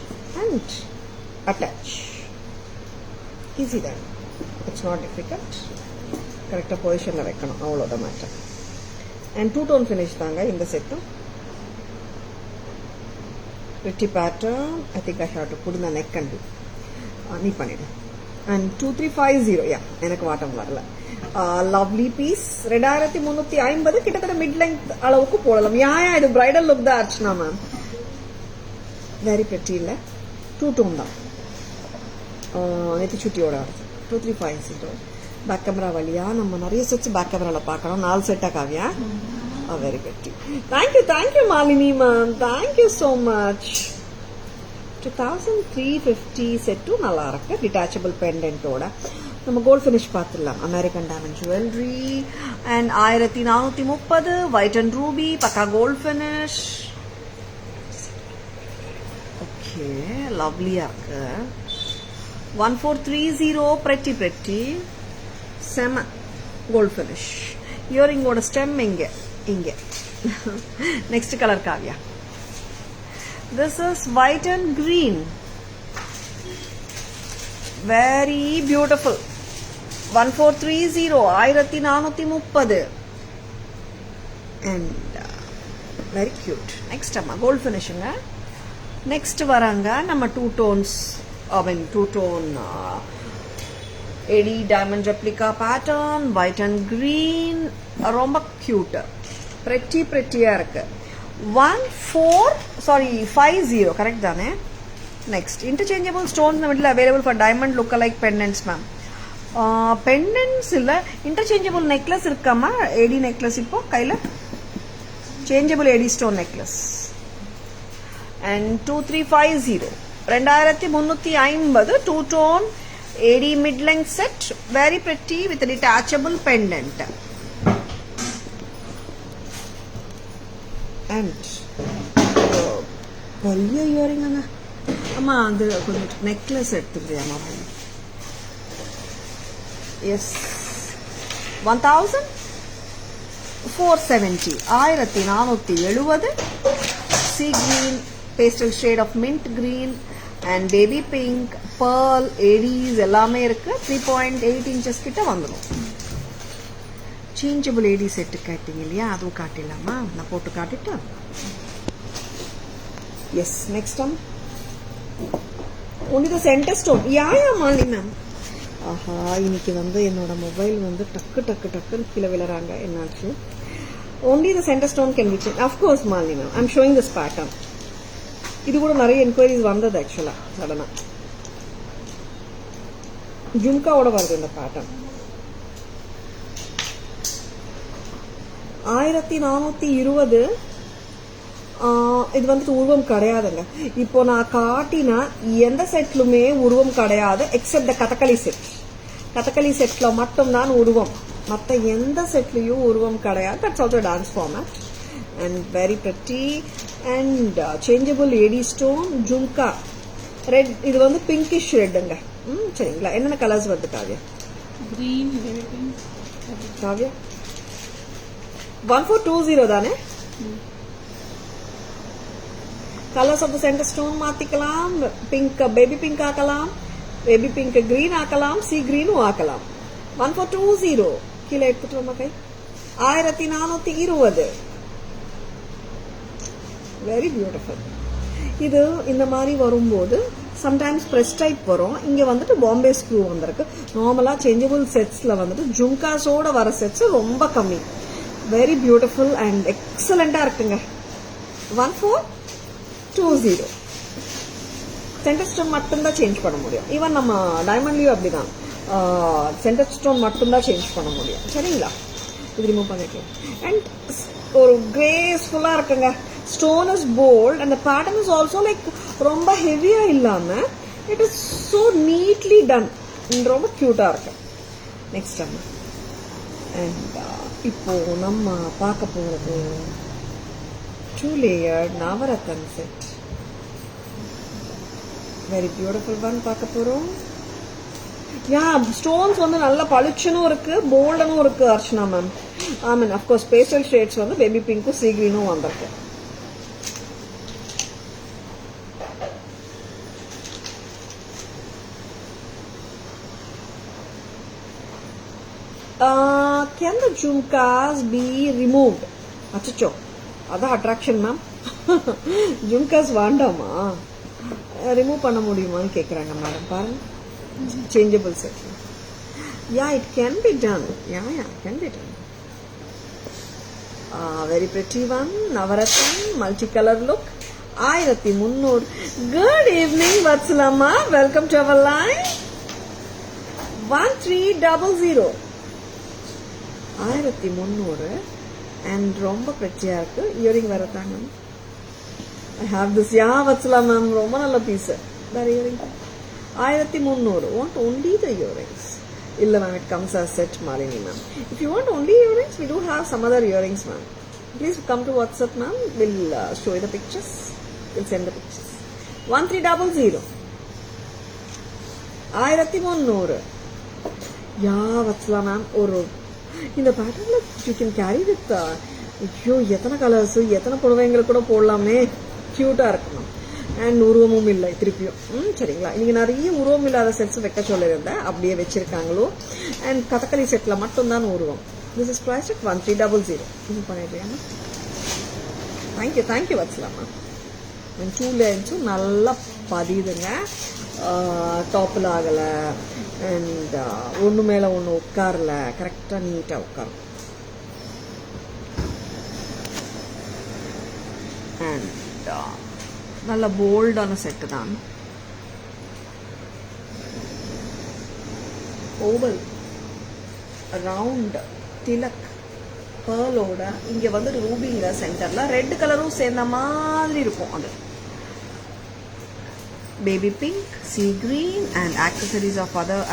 and attach. Easy தான். It's not difficult. கரெக்டாக பொசிஷனில் வைக்கணும், அவ்வளோதான் மேட்டர். அண்ட் டூ-டோன் ஃபினிஷ் தாங்க இந்த செட்டும். Pretty pattern. I think I have to put in the neck and do. நீ பண்ணிடு. And 2350, yeah, எனக்கு வாட்டம் வரல. Lovely piece. 2350 கிட்டத்தட்ட மிட் லெங்த் அளவுக்கு போடலாம். யா இது பிரைடல் லுக் தான் அர்ச்சனா மேம். வெரி பிரிட்டி இல்ல? டூ-டோன் தான். நெத்திச்சுட்டியோட வருது 2350. பேக் கேமரா வழியா நம்ம நிறைய செட்ஸ் பேக் கேமராவில் பார்க்கலாம். 4 செட்டாக Kavya? Very good. Thank you Malini ma'am, thank you so much. 2350 செட்டும் நல்லா இருக்கு, டிட்டாச்சபிள் பெண்டன்ட்டோட. நம்ம கோல்ட் ஃபினிஷ் பார்த்துடலாம். American diamond jewellery and 1430 white and Ruby பக்கா கோல்ட் ஃபினிஷ். ஓகே, லவ்லியா இருக்கு. 1430 pretty செம கோல்ட் ஃபினிஷ். இயரிங்கோட ஸ்டெம் இங்கே. Next colour Kavya. This is white and green, very beautiful. 1430 1430 and very cute. Next அம்மா gold ஃபினிஷுங்க. Next வராங்க நம்ம two tone eddy diamond replica pattern, white and green, ரொம்ப cute, prettyயா இருக்கு. 50 correct தானே? Next interchangeable stones middle available for diamond look like pendants ma'am. Pendants இல்லை, interchangeable necklace இருக்காமா? AD necklace இப்போ கையில் changeable AD stone necklace. And 2350 2350 two tone AD mid length set, very pretty with a detachable pendant. And பெரிய இயரிங்க அம்மா. அது கொஞ்சம் necklace எடுத்துக்கிறியாமா? Yes, 1470 1470 sea green, pastel shade of mint green and baby pink, pearl, ADs எல்லாமே இருக்கு. 3.8 inches கிட்ட வந்துடும். சேஞ்சபிள் ஏடி செட்டு கேட்டீங்க இல்லையா, அதுவும் காட்டிடலாமா? நான் போட்டு காட்டிட்டா. Yes, next only the centre stone. Yeah Malini ma'am. ஆஹா, இன்னைக்கு என்னோட மொபைல் டக்குன்னு கீழே விழுறாங்க, என்னாச்சு? only the center stone can be changed. Of course Malini ma'am, I'm showing this pattern. இது கூட நிறைய என்கொயரிஸ் வந்தது ஆக்சுவலா. சடனா ஜும்காவோட வருது இந்த பேட்டர்ன். 1420. இது உருவம் கிடையாதுங்க. இப்போ நான் காட்டினா எந்த செட்லுமே உருவம் கிடையாது, except the Kathakali set. Kathakali செட்ல மட்டும்தான் உருவம், மற்ற எந்த செட்லயும் உருவம் கிடையாது. That's also dance format and very pretty and changeable AD stone jhumka red. இது பிங்கிஷ் ரெட்டுங்க. சரிங்களா? என்னென்ன கலர்ஸ் வருது காவ்யா? green, காவ்யா 1420 தானே? Colours of the centre stone மாத்திக்கலாம். பிங்க் பேபி பிங்க் ஆக்கலாம், பேபி பிங்க் கிரீன் ஆக்கலாம், சி கிரீனும் ஆக்கலாம். 1420 கீழே எடுத்துட்டு வர கை. 1420 வெரி பியூட்டிஃபுல். இது இந்த மாதிரி வரும்போது சம்டைம்ஸ் ப்ரெஸ் டைப் வரும். இங்க பாம்பே ஸ்க்ரூ வந்திருக்கு. நார்மலா சேஞ்சபிள் செட்ஸ்ல ஜும்காஸோட வர செட்ஸ் ரொம்ப கம்மி. வெரி பியூட்டிஃபுல் அண்ட் எக்ஸலண்டா இருக்குங்க. 1420 சென்டர் ஸ்டோன் மட்டும்தான் சேஞ்ச் பண்ண முடியும். ஈவன் நம்ம டைமண்ட்லயும் அப்படிதான், சென்டர் ஸ்டோன் மட்டும்தான் சேஞ்ச் பண்ண முடியும். சரிங்களா? இது ரிமூவ் பண்ணிக்கலாம். அண்ட் ஒரு கிரேஸ்ஃபுல்லா இருக்குங்க. Stone is bold and pattern is also like ரொம்ப ஹெவியா இல்லாம it is so neatly done. ரொம்ப கியூட்டா இருக்கு. நெக்ஸ்ட் அம்மா அண்ட் இப்போ நம்ம பார்க்க போறது 2 layered navaratna set. Very beautiful one பார்க்க போறோம். யா, ஸ்டோன்ஸ் நல்ல பளிச்சுனும் இருக்கு, போல்டனும் இருக்கு Archana ma'am. I mean of course pastel shades baby பிங்க்கும் சீ கிரீனும் வந்திருக்கு. Can the jhumkas be removed? அச்சோ, அதான் அட்ராக்ஷன் மேம். ஜும்காஸ் வேண்டாமா? ரிமூவ் பண்ண முடியுமான்னு கேக்குறாங்க மேடம். பாருங்க, changeable set. Yeah, it can be done. Yeah, it can be done. Very pretty one. Navaratna, multicolor look. 1300. Good evening, Vatsalamma. Welcome to our live. 1300. 1300 and ரொம்ப pretty-ஆ இருக்கு. Earring வேற தாங்க. I have this. Yeah, Vatsala ma'am, ரொம்ப நல்ல piece. வேற earring 1300. Want only the earrings? Illa ma'am, it comes as set, Malini ma'am. If you want only earrings, we do have some other earrings ma'am. Please come to WhatsApp ma'am. We'll show you the pictures. We'll send the pictures. 1300. 1300. Yeah, Vatsala ma'am. ஒரு இந்த பேட்டர்ன்ல you can carry with ஐயோ எத்தனை colours எத்தனை புடவைங்களை கூட போடலாமே. கியூட்டா இருக்கணும் and உருவமும் இல்லை திருப்பியும். சரிங்களா, இன்னைக்கு நிறைய உருவம் இல்லாத செட்ஸ் வைக்க சொல்லியிருந்தேன், அப்படியே வச்சிருக்காங்களோ. அண்ட் கதகளி செட்ல மட்டும்தான் உருவம். This is priced at 1300. இது பண்ணிடுறியாமா? தேங்க்யூ வச்சலாமா. 2 லைன்ஸும் நல்லா பதியுதுங்க. டாப்பில் ஆகலை அண்ட் ஒன்று மேலே ஒன்று உட்காரல, கரெக்டாக நீட்டாக உட்காரும். அண்ட் நல்ல போல்டான செட்டு தான். ஓவல் ரவுண்ட் திலக் பேர்லோட இங்க வந்து ரூபிங்க சென்டர்ல ரெட் கலரும் சேர்ந்த மாதிரி இருக்கும். அது baby pink, sea green and accessories of other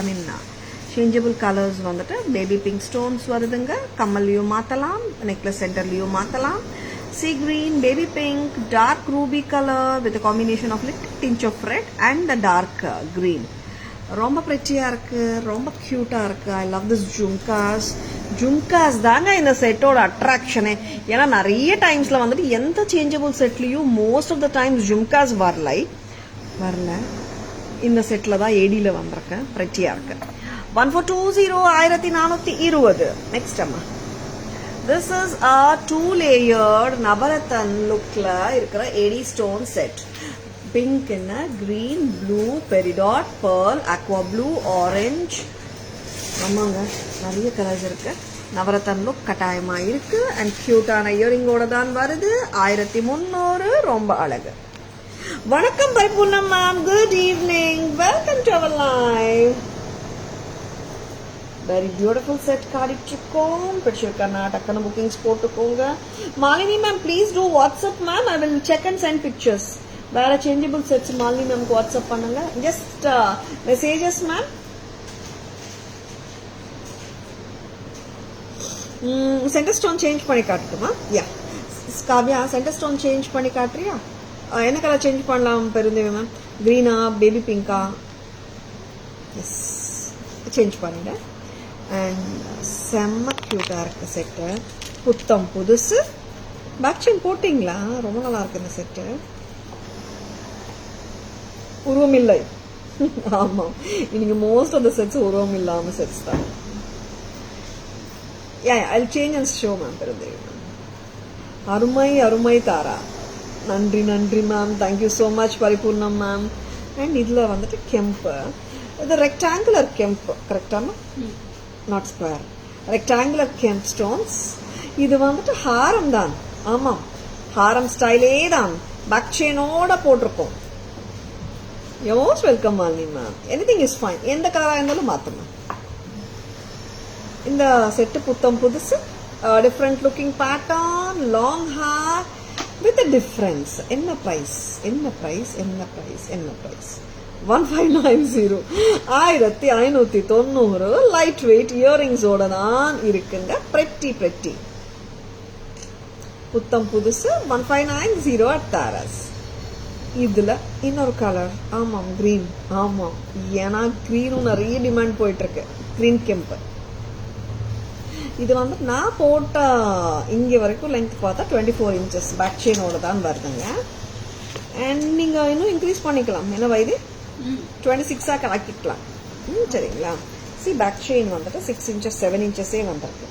changeable colours வந்துட்டு பேபி பிங்க் ஸ்டோன்ஸ் வருதுங்க. கம்மல்லையும் மாற்றலாம், நெக்லஸ் சென்டர்லையும் மாற்றலாம். Sea green, baby pink, dark ruby color with a combination of little tinge of red and the dark green. ரொம்ப pretty-ஆ இருக்கு, ரொம்ப cute-ஆ இருக்கு. I love this jhumkas. Jhumkas தாங்க இந்த செட்டோட அட்ராக்ஷனே. ஏன்னா நிறைய டைம்ஸ்ல வந்துட்டு எந்த சேஞ்சபிள் செட்லயும் மோஸ்ட் ஆஃப் த டைம்ஸ் ஜும்காஸ் வரல. இந்த செட்ல தான் ஏடியில வந்திருக்கேன். pretty-ஆ இருக்கு. 1420 1420. நெக்ஸ்ட் அம்மா, this is a 2-layered Navarathan lookல இருக்கிற AD stone set. Pink in green, blue, peridot, pearl, aqua blue, orange. ஆமாங்க, நிறைய கலர்ஸ் இருக்கு. நவரத்தன் லுக் கட்டாயமா இருக்கு அண்ட் கியூட்டான இயரிங்கோட தான் வருது. 1300. ரொம்ப அழகு. வணக்கம் Paripoornam ma'am, good evening, welcome to our live. Very beautiful set காட்டிட்டுருக்கோம். பிடிச்சிருக்கா டக்குன்னு புக்கிங்ஸ் போட்டுக்கோங்க. Malini ma'am please do WhatsApp ma'am. I will check and send pictures. வேற சேஞ்சபிள் செட்ஸ் மாலினி மேம்க்கு வாட்ஸ்அப் பண்ணுங்க. Just messages ma'am. Centre stone change பண்ணி காட்டுமா? Yeah Kavya, centre stone change பண்ணி காட்டுறியா? என்ன கலர் சேஞ்ச் பண்ணலாம் பெருந்தேவி மேம்? கிரீனா, பேபி பிங்கா? எஸ், சேஞ்ச் பண்ணிட்டேன். அண்ட் செம்ம கியூட்டா இருக்கு செட்டு. புத்தம் புதுசு. பேக் செயின் போட்டிங்களா? ரொம்ப நல்லா இருக்கு இந்த செட்டு. உருவம் இல்லை. ஆமா, இன்னைக்கு மோஸ்ட் ஆஃப் த செட்ஸ் உருவம் இல்லாம செட்ஸ் தான். I'll change and show ma'am Perundevi ma'am. அருமை அருமை தாரா. நன்றி நன்றி ma'am. Thank you so much Paripoornam ma'am. And இதுல வந்துட்டு கெம்பு, இது ரெக்டாங்குலர் கெம்பு கரெக்டாமா? நாட் ஸ்கொயர், ரெக்டாங்குலர் கெம்ப் ஸ்டோன்ஸ். இது வந்துட்டு ஹாரம் தான். ஆமாம், ஹாரம் ஸ்டைலே தான். பேக் செயினோட போட்டிருக்கோம். You most welcome Malini ma'am. Anything is fine. எந்த கலராக இருந்தாலும் மாற்றணும். இந்த செட்டு புத்தம் புதுசு. Different looking pattern, long hair with difference. என்ன பிரைஸ்? என்ன பிரைஸ்? என்ன பிரைஸ்? என்ன பிரைஸ்? 1590. 1590. லைட் வெயிட் இயரிங்ஸோட தான் இருக்குங்க. pretty புத்தம் புதுசு 1590 at தாராஸ். இதுல இன்னொரு கலர். ஆமாம், கிரீன். ஆமாம், ஏன்னா கிரீனும் நிறைய டிமாண்ட் போயிட்டு இருக்கு. கிரீன் கெம்பு. இது வந்து நான் போட்ட இங்கே வரைக்கும் லென்த் பார்த்தா 24 inches பேக் செயினோட தான் வருதுங்க. அண்ட் நீங்க இன்னும் இன்க்ரீஸ் பண்ணிக்கலாம். என்ன வயது? 26 கலக்கிக்கலாம். சரிங்களா? சி பேக் செயின் வந்துட்டு 6 inches 7 inches வந்திருக்கு.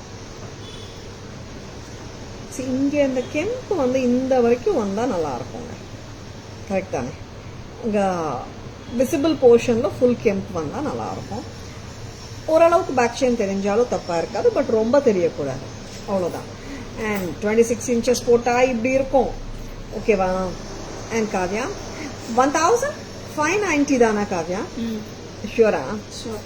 சி இங்க இந்த கெம்பு வந்து இந்த வரைக்கும் வந்தா நல்லா இருக்குங்க. கரெக்ட் தானே? இங்க விசிபிள் போர்ஷன்ல ஃபுல் கெம்ப் வந்தா நல்லா இருக்கும். ஓரளவுக்கு பேக் செயின் தெரிஞ்சாலும் தப்பா இருக்காது, பட் ரொம்ப தெரியக்கூடாது, அவ்வளோதான். அண்ட் 26 inches போட்டா இப்படி இருக்கும். ஓகேவா? அண்ட் காவ்யா 1590 தானா காவ்யா? ஷூரா? Sure.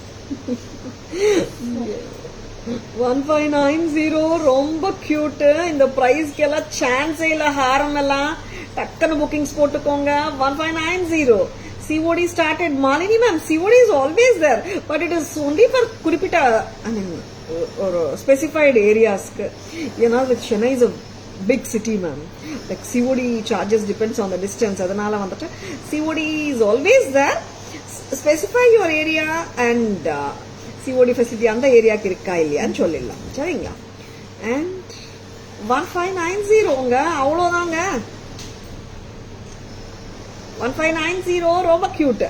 1590 ரொம்ப கியூட். இந்த பிரைஸ்க்கு எல்லாம் சான்ஸே இல்ல. ஹாரம் எல்லாம் டக்குன்னு புக்கிங்ஸ் போட்டுக்கோங்க. 1590 COD started. Malini ma'am, COD is always there, but it is only for குறிப்பிட்ட ஒரு specified areas. with Chennai is a big city ma'am. Like COD charges depends on the distance. அதனால வந்துட்டு COD is always there. Specify your area and COD facility அந்த ஏரியாக்கு இருக்கா இல்லையான்னு சொல்லிடலாம். சரிங்களா? And 1590 அவ்வளோதாங்க. 1590 ரொம்ப கியூட்.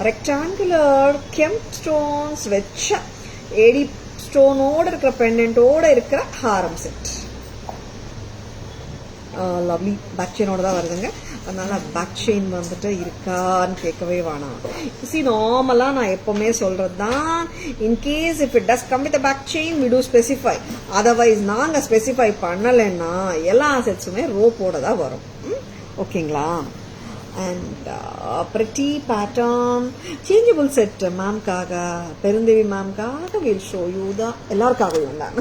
ரெக்டாங்குலர் கெம்ப் ஸ்டோன்ஸ் வச்ச ஏடி ஸ்டோனோட இருக்கிற பெண்டன்ட்டோட இருக்கிற ஹாரம் செட். லவ்லி பேக் செயினோட தான் வருதுங்க. அதனால பேக் செயின் வந்துட்டு இருக்கான்னு கேட்கவே வேணாம். நார்மலா நான் எப்பவுமே சொல்றது தான், in case if it does come with back chain we do specify. Otherwise நாங்க ஸ்பெசிஃபை பண்ணலைன்னா எல்லா செட்ஸுமே ரோப்போட தான் வரும். ஓகேங்களா? And pretty pattern changeable set மேம்காக, Perundevi மேம்காக we'll show you the எல்லாருக்காகவும் தான்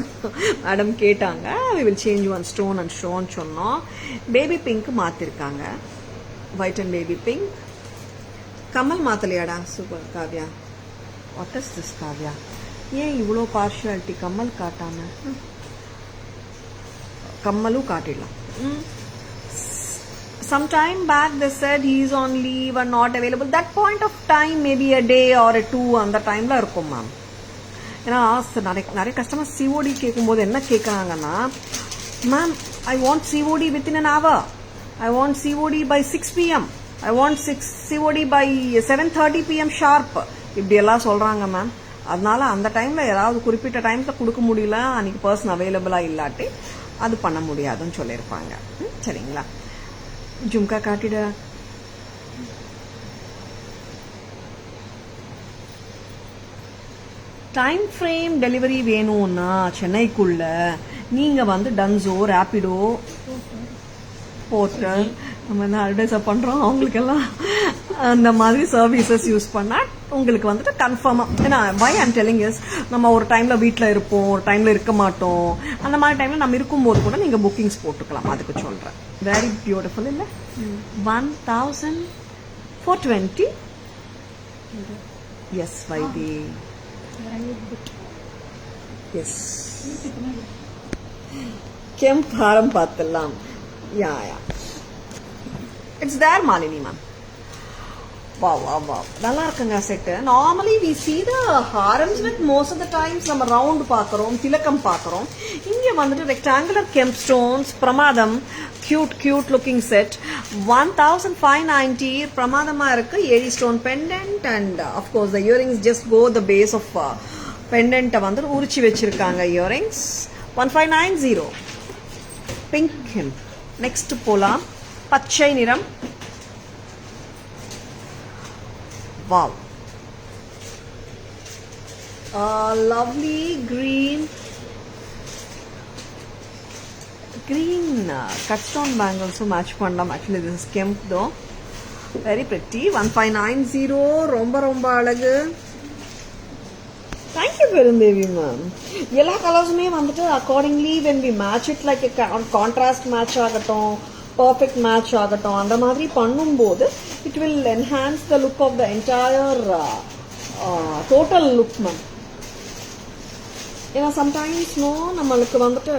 மேடம் கேட்டாங்க. we will change one stone and show சொன்னோம். பேபி பிங்க் மாத்திருக்காங்க. White and baby pink. Kamal மாத்தலையாடா? Super Kavya. What is this Kavya? ஏன் இவ்வளோ பார்ஷியாலிட்டி? கமல் காட்டாம கம்மலும் காட்டிடலாம். Some time back they said he is on leave and not available. That point of time maybe a day or a two அந்த டைம்ல இருக்கும் ma'am. ஏன்னா நிறைய customer COD கேட்கும்போது என்ன கேட்குறாங்கன்னா, ma'am I want COD within an hour, I want COD by 6 PM, I want COD by 7:30 PM sharp, இப்படி எல்லாம் சொல்றாங்க மேம். அதனால அந்த டைம்ல ஏதாவது குறிப்பிட்ட டைம்ல கொடுக்க முடியல, அன்னைக்கு பர்சன் அவைலபிளா இல்லாட்டி அது பண்ண முடியாதுன்னு சொல்லியிருப்பாங்க. சரிங்களா? ஜும்கா காட்டிட. டைம் ஃப்ரேம் டெலிவரி வேணும்னா சென்னைக்குள்ள நீங்க வந்து டன்சோ, ரேபிடோ, போர்ட்டல், நம்ம என்ன அட்வைஸ் பண்றோம் அவங்களுக்கெல்லாம் அந்த மாதிரி சர்வீசஸ் யூஸ் பண்ணா உங்களுக்கு வந்துட்டு கன்ஃபார்மா. ஏன்னா வை ஐம் டெல்லிங் இஸ், நம்ம ஒரு டைம்ல வீட்டில் இருப்போம், ஒரு டைம்ல இருக்க மாட்டோம். அந்த மாதிரி டைம்ல நம்ம இருக்கும்போது கூட நீங்க புக்கிங்ஸ் போட்டுக்கலாம். அதுக்கு சொல்றேன். வெரி பியூட்டிஃபுல் இல்ல? 1420. S why this. எஸ் கெம்ப் ஹாரம் பார்த்துலாம். Yeah it's there Malini ma'am. நல்லா இருக்குங்க set. Normally we see the ஹாரம்ஸ் with most of the times நம்ம ரவுண்ட் பாக்குறோம், திலக்கம் பாக்குறோம். இங்க வந்துட்டு ரெக்டாங்குலர் கெம்ப் ஸ்டோன்ஸ், பிரமாதம், கியூட் லுக்கிங் செட். 1590 பிரமாதமா இருக்கு. AD stone pendant and of course the earrings just go the base of பெண்டன்ட்டை வந்து உரிச்சு வச்சிருக்காங்க இயரிங்ஸ். 1590 pink hemp. நெக்ஸ்ட் போலாம். பச்சை நிறம். Wow. Lovely green cut stone bangles match பண்ணலாம். Actually this is kemp though. Very pretty. 1590 ரொம்ப அழகு. Thank you Perundevi ma'am. எல்லா கலர்ஸுமே வந்துட்டு accordingly when we match it like a contrast match ஆகட்டும், perfect match ஆகட்டும், அந்த மாதிரி பண்ணும்போது it will enhance the look of the entire total look ma'am. ஏன்னா சம்டைம்ஸ் நம்மளுக்கு வந்துட்டு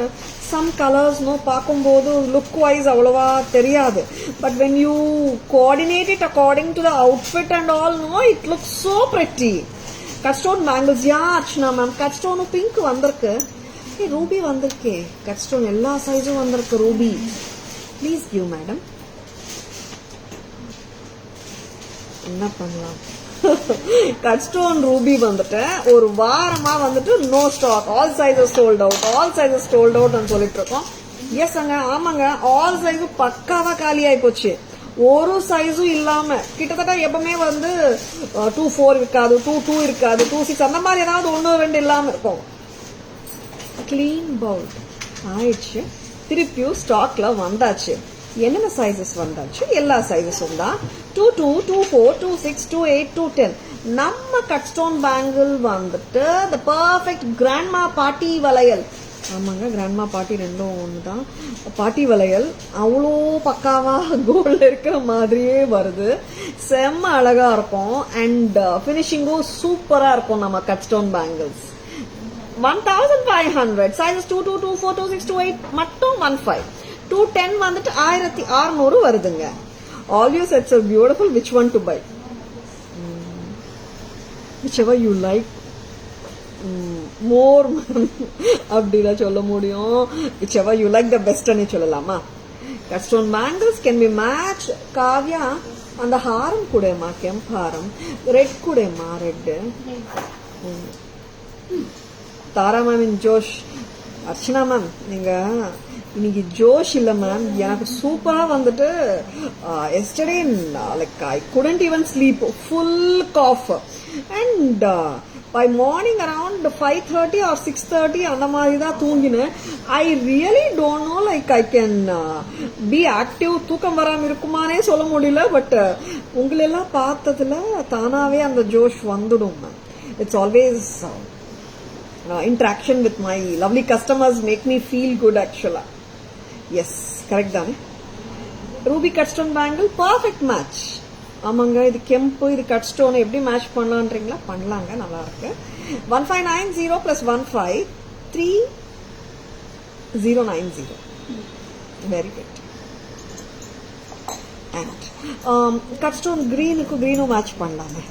some colors பார்க்கும்போது லுக் வைஸ் அவ்வளவா தெரியாது. But when you coordinate it according to the outfit and all, it looks so pretty. Cut stone bangles. Yeah Archana ma'am, cut ஸ்டோனும் pink வந்திருக்கு. Ruby வந்திருக்கே. Cut stone எல்லா சைஸும் வந்திருக்கு. Ruby please give madam. என்ன பண்ணலாம்? கட் ஸ்டோன் ரூபி வந்துட்டு ஒரு வாரமா வந்துட்டு no stock, all sizes sold out சொல்லிட்டு இருக்கோம். எஸ் அங்க ஆமாங்க, ஆல் சைஸும் பக்காவா காலி ஆயி போச்சு. ஒரு சைஸும் இல்லாம கிட்டத்தட்ட எப்பவுமே வந்து 24 இருக்காது, 22 இருக்காது, 26 அந்த மாதிரி ஏதாவது 1-2 இல்லாம இருக்கும். கிளீன் பவுல் ஆயிடுச்சு. திருப்பியும் ஸ்டாக்ல வந்தாச்சு. என்னென்ன சைஸஸ் வந்தாச்சு? எல்லா சைஸஸும் தான். 22, 24, 26, 28, 210. நம்ம கட் ஸ்டோன் பேங்கிள் வந்துட்டு த பர்ஃபெக்ட் கிராண்ட்மா பாட்டி வளையல். ஆமாங்க, கிராண்ட்மா பாட்டி ரெண்டும் ஒன்று தான். பாட்டி வளையல் அவ்வளோ பக்காவா கோல்டு இருக்கிற மாதிரியே வருது. செம்ம அழகா இருக்கும். அண்ட் ஃபினிஷிங்கும் சூப்பரா இருக்கும் நம்ம கட் ஸ்டோன் பேங்கிள்ஸ். 1500 சைஸஸ் 22, 24, 26, 28 மட்டும் 15. 210 வந்துட்டு 1600 வருதுங்க. All you sets are beautiful. Which one to buy? Whichever you like. More அப்படின்னா சொல்ல முடியும். Whichever you like the best ன்னு சொல்லலாமா? Cut stone bangles can be matched. Kavya அந்த ஹாரம் கூடமா, கெம்ப் ஹாரம் ரெட் கூடமா, ரெட். தாரா மேம் இன் ஜோஷ். அர்ச்சனா மேம் நீங்க இன்னைக்கு ஜோஷ் இல்ல மேம். எனக்கு சூப்பரா வந்துட்டு yesterday like I couldn't even sleep, full cough. And by morning around 5:30 or 6:30 அந்த மாதிரி தான் தூங்கினேன். I really don't know like I can be active. தூக்கம் வராம இருக்குமானே சொல்ல முடியல. பட் உங்களெல்லாம் பார்த்ததுல தானாவே அந்த ஜோஷ் வந்துடும் ma'am. It's always interaction with my lovely customers make me feel good actually. Yes, correct தானே. Ruby cut stone bangle perfect match. ஆமாங்க, இது கெம்பு, இது கட் ஸ்டோன் எப்படி மேட்ச் பண்ணலான்றீங்களா? பண்ணலாங்க, நல்லா இருக்கு. 1590 plus 15 3090. Very good. And cut stone கிரீனுக்கு கிரீனும் மேட்ச் பண்ணலாமே.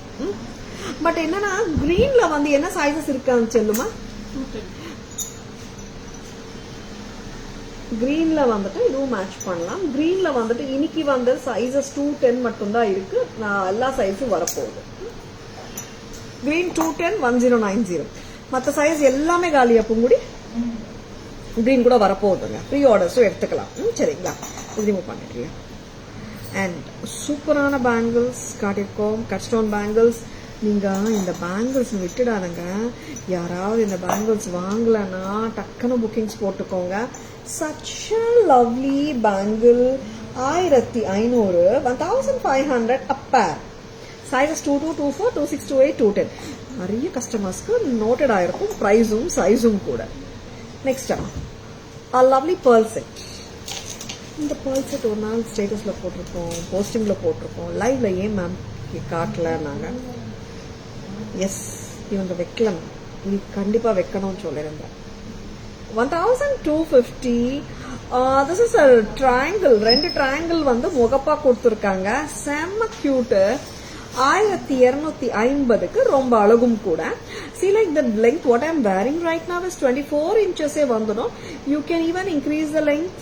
பட் என்னன்னா கிரீன்ல வந்து என்ன சைசஸ் இருக்கான்னு சொல்லுமா? கிரீன்ல வந்துட்டு இதுவும் மேட்ச் பண்ணலாம். கிரீன்ல வந்துட்டு இன்னைக்கு வந்து சைசஸ் 210 மட்டும் தான் இருக்கு. நான் எல்லா சைஸும் வரப்போகுது. கிரீன் 210 1090. மற்ற சைஸ் எல்லாமே காலியா பூங்குடி. கிரீன் கூட வரப்போகுதுங்க. ப்ரீ ஆர்டர்ஸும் எடுத்துக்கலாம். சரிங்களா? ரிமூவ் பண்ணிடுறீங்க. அண்ட் சூப்பரான பேங்கிள்ஸ் காட்டியிருக்கோம். Cut stone bangles. நீங்க இந்த பேங்கிள்ஸ் விட்டுடாதுங்க. யாராவது இந்த பேங்கிள்ஸ் வாங்கலன்னா டக்குன்னு புக்கிங்ஸ் போட்டுக்கோங்க. Such a lovely bangle. 1500 1500 a pair. Sizes 22, 24, 26, 28, 210. நிறைய கஸ்டமர்ஸ்க்கு நோட்டட் ஆயிருக்கும் ப்ரைஸும் சைஸும் கூட. Next lovely pearl set. இந்த பேர்ல் செட் ஒரு நாள் ஸ்டேட்டஸ்ல போட்டிருக்கோம், போஸ்டிங்ல போட்டிருக்கோம். லைவ்ல ஏன் மேம் காட்டல? நாங்க எஸ் இவங்க வைக்கலாம், இது கண்டிப்பா வைக்கணும்னு சொல்லிருந்தேன். 1250. This is a triangle. 2 triangle வந்து முகப்பா கொடுத்துருக்காங்க. செம்ம கியூட்டு. 1250க்கு ரொம்ப அழகும் கூட. See like the length what I am wearing right now is 24 inches வந்துடும். You can even increase the length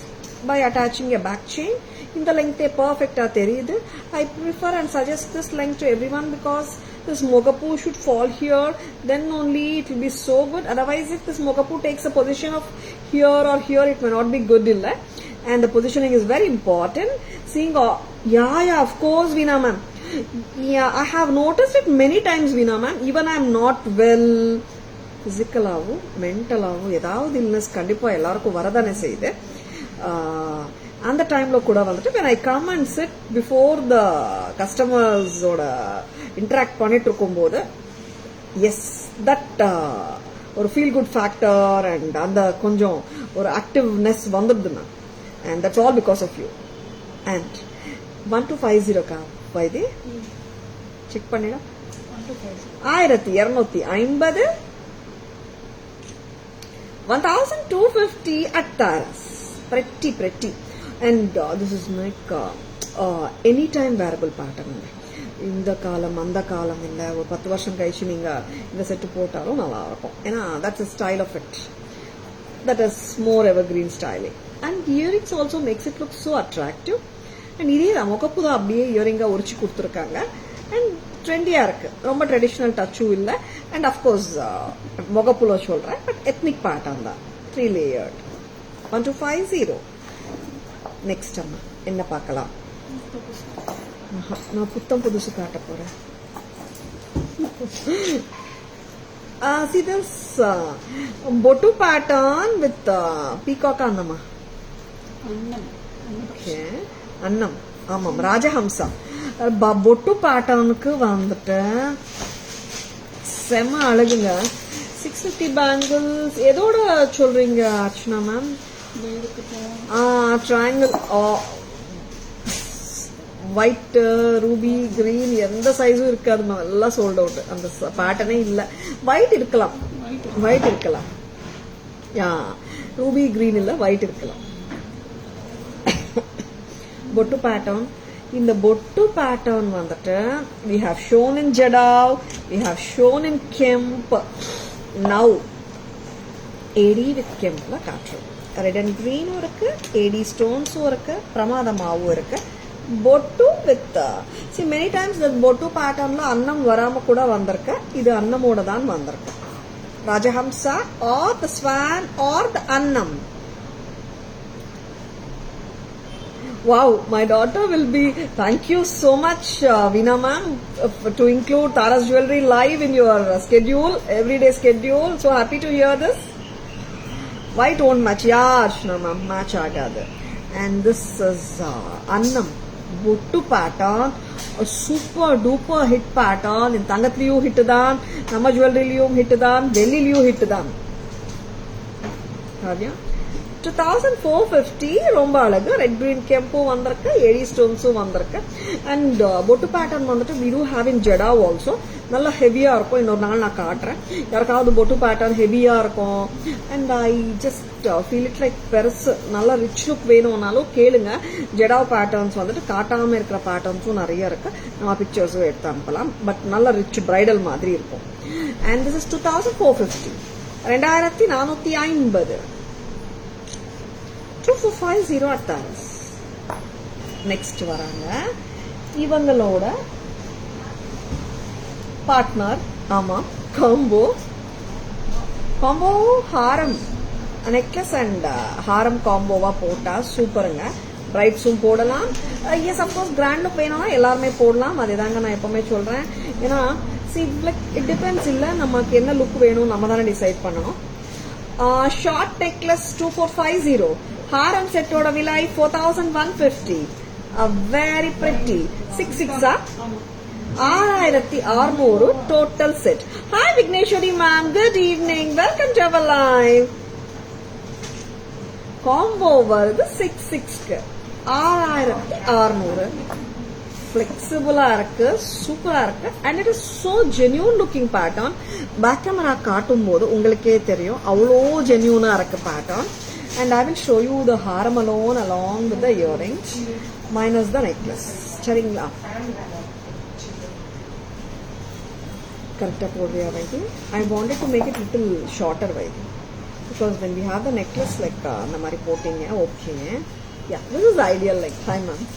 by attaching a back chain. இந்த length perfect தெரியுது. I prefer and suggest this length to everyone because this mogapu should fall here, then only it will be so good. Otherwise if this mogapu takes a position of here or here, it may not be good illa. And the positioning is very important. Seeing yeah of course Veena ma'am. Yeah, I have noticed it many times Veena ma'am. Even I am not well physical ஆவோ mental ஆவோ ஏதாவது illness கண்டிப்பா எல்லாருக்கும் வரதானே செய்யுது. அந்த டைம்ல கூட வந்துட்டு when I come and sit before the customers ஓட interact பண்ணிட்டு இருக்கும்போது எஸ் தட் ஒரு ஃபீல் குட் ஃபேக்டர் அண்ட் அந்த கொஞ்சம் ஒரு ஆக்டிவ்னஸ் வந்துடுதுண்ணா. And that's all because of you. And 1250 Vaithi check பண்ணிடா. 1250 1250 at Taras. Pretty. And this is like anytime wearable pattern. இந்த காலம் அந்த காலம் இல்லை, ஒரு 10 வருஷம் கழிச்சு நீங்க இந்த செட்டு போட்டாலும் நல்லா இருக்கும். ஏன்னா that's a style of it. That is more evergreen styling. And earrings also makes it look so attractive. And இதே முகப்பு தான் அப்படியே இயரிங்கா உரிச்சு கொடுத்துருக்காங்க. அண்ட் ட்ரெண்டியா இருக்கு. ரொம்ப ட்ரெடிஷனல் டச்சும் இல்லை. அண்ட் அஃப்கோர்ஸ் முகப்புல சொல்றேன், பட் எத்னிக் பேட்டர்ன் தான். 3 layered. 1250. நெக்ஸ்ட் அம்மா என்ன பார்க்கலாம்? நான் புத்தம் புதுசு காட்ட போறேன். See this botu pattern with peacock annama. Okay, annam. ஆமாம், ராஜஹம்சா. பொட்டு பேட்டர்னுக்கு வந்துட்டு செம்ம அழகுங்க. 650 பேங்கிள்ஸ். எதோட சொல்றீங்க Archana ma'am? Triangle white, Ruby, green எந்த சைஸும் இருக்காது மேம், எல்லாம் சோல்ட் அவுட். அந்த பேட்டர்னே இல்லை. ஒயிட் இருக்கலாம், ஒயிட் இருக்கலாம். ரூபி கிரீன் இல்லை, ஒயிட் இருக்கலாம். பொட்டு பேட்டர்ன். இந்த பொட்டு பேட்டர்ன் வந்துட்டு we have shown in Jadao, we have shown in Kemp. Now AD with Kempல காட்டுறோம். ரெட் அண்ட் கிரீனும் இருக்கு, ஏடி ஸ்டோன்ஸும் இருக்கு, பிரமாதமாவும் இருக்கு. பொட்டு வித் மெனி டைம்ஸ் பொட்டு பேட்டர்ன்ல அன்னம் வராம கூட வந்திருக்கு. இது அன்னமோட தான் வந்திருக்கு. ராஜஹம்சா ஆர் த ஸ்வான் ஆர் த அன்னம். Wow, my daughter will be. Thank you so much, Veena ma'am, to include Tara's Jewelry live in your schedule, everyday schedule. So happy to hear this. White won't match. Yeah, Archana ma'am, match agadu. And this is Annam Bottu pattern, a super duper hit pattern. In Tangathliyu hit dan, Nama Jewelry liyum hit dan, Delhi liyu hit dan. Kavya 2450 ரொம்ப அழகு. Red green கெம்பும் வந்திருக்கு, ஏடி ஸ்டோன்ஸும் வந்திருக்கு. And பொட்டு pattern வந்துட்டு we do have in Jada also. நல்லா ஹெவியா இருக்கும். இன்னொரு நாள் நான் காட்டுறேன். யாருக்காவது பொட்டு பேட்டர்ன் ஹெவியா இருக்கும் and I just feel it like பெருசு நல்லா ரிச் லுக் வேணும்னாலும் கேளுங்க. ஜெடா பேட்டர்ன்ஸ் வந்துட்டு காட்டாம இருக்கிற பேட்டர்ன்ஸும் நிறைய இருக்கு. நம்ம பிக்சர்ஸும் எடுத்து அனுப்பலாம். பட் நல்ல ரிச் பிரைடல் மாதிரி இருக்கும். And this is 2450, 2450. 2450 at Taras. Next வராங்க இவங்களோட பார்ட்னர். ஆமா, காம்போ ஹாரம் நெக்லஸ் அண்ட் ஹாரம் காம்போவா போட்டா சூப்பருங்க. பிரைட்ஸும் போடலாம். எஸ் அப்கோர்ஸ் கிராண்ட் லுக் வேணும்னா எல்லாருமே போடலாம். அதேதாங்க நான் எப்பவுமே சொல்றேன். ஏன்னா இட் டிபெண்ட்ஸ். இல்ல நமக்கு என்ன லுக் வேணும் நம்ம தானே டிசைட் பண்ணணும். Short necklace 2450. ஹாரம் செட்டோட விலை 4150. வெரி பிரிட்டி. 66 6600 total set. Hi Vigneshwari ma'am, good evening, welcome to our live. Combo வருது 66க்கு 6600. ஃபிளெக்சிபிளா இருக்கு, சூப்பரா இருக்கு. And it is so genuine looking pattern. Back camera காட்டும் போது உங்களுக்கே தெரியும் அவ்வளோ ஜென்யூனா இருக்கு pattern. And I will show you the haram alone along with the earrings minus the necklace. சரிங்களா? கரெக்டா போடுறியா வைத்தி? I wanted to make it little shorter Vaithi, because when we have the necklace like அந்த மாதிரி போட்டீங்க. Okay, yeah, this is ideal. Like 5 months.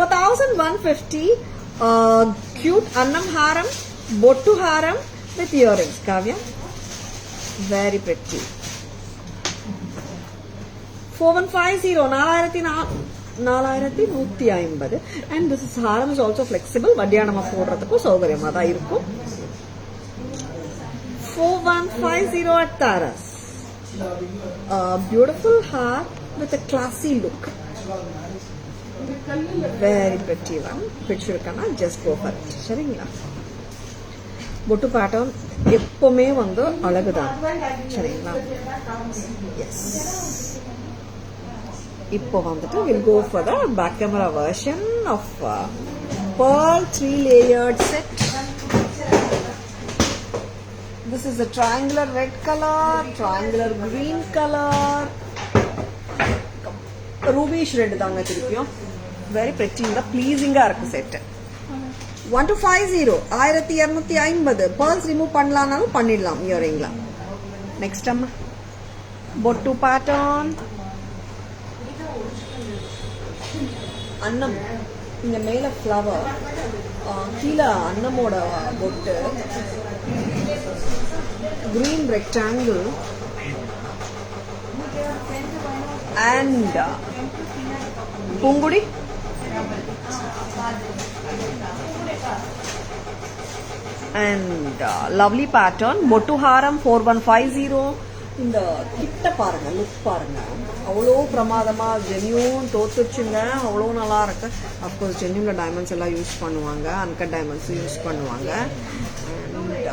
4150. Cute annam haram, bottu haram with earrings. Kavya, very pretty. 4150, 4150. And this is haram is also flexible. வட்டியா நம்ம போடுறதுக்கும் சௌகரியமா தான் இருக்கும். 4150 at Taras. Beautiful hair with a classy look. Very pretty one. Picture kana just go for it. சரிங்களா? பொட்டு pattern எப்பவுமே வந்து அழகுதான். சரிங்களா? எஸ். இப்போ வந்துட்டு we'll go for the back camera version of pearl 3-layered set. This is a triangular red color, triangular green color, rubish red தாங்க திருப்பியும். very pretty இந்த pleasing-ஆ இருக்கு செட். 1250, 1250. pearls remove பண்ணலாம்னாலும் பண்ணிடலாம் இயரிங்ல. நெக்ஸ்ட் அம்மா பொட்டு பேட்டர்ன். அன்னம் இங்க மேல ஃப்ளவர், கீழே அன்னமோட பொட்டு, green rectangle and Poongudi and lovely pattern. பொட்டு ஹாரம் 4150. இந்த கிட்ட பாருங்க, லுக் பாருங்க, அவ்வளோ பிரமாதமா ஜென்யூன் தோத்துச்சுங்க. அவ்வளோ நல்லா இருக்கு. அப்கோர்ஸ் ஜென்யூன்ல டைமண்ட்ஸ் எல்லாம் யூஸ் பண்ணுவாங்க, அன்கட் டைமண்ட்ஸ் யூஸ் பண்ணுவாங்க. அண்ட்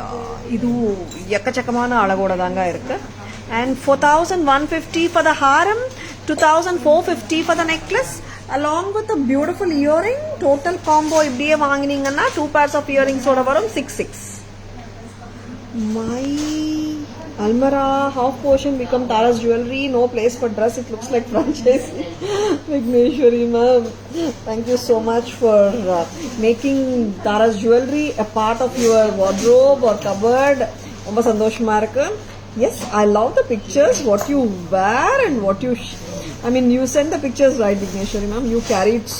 இது எக்கச்சக்கமான அழகோட தாங்க இருக்கு. And 4,150 for the haram, 2,450 for the necklace, along with the beautiful earring. Total combo இப்படியே வாங்கினீங்கன்னா 2 pairs of earrings ஓட வரும் 6,600. My Almara half portion become Tara's jewelry. No place for dress. It looks like franchise. Vigneshwari ma'am, thank you so much for making Tara's jewelry a part of your wardrobe or cupboard. ரொம்ப சந்தோஷமா இருக்கு. Yes, I love the pictures. What you wear and what you I mean, you send the pictures right, Vigneshwari ma'am. You carry it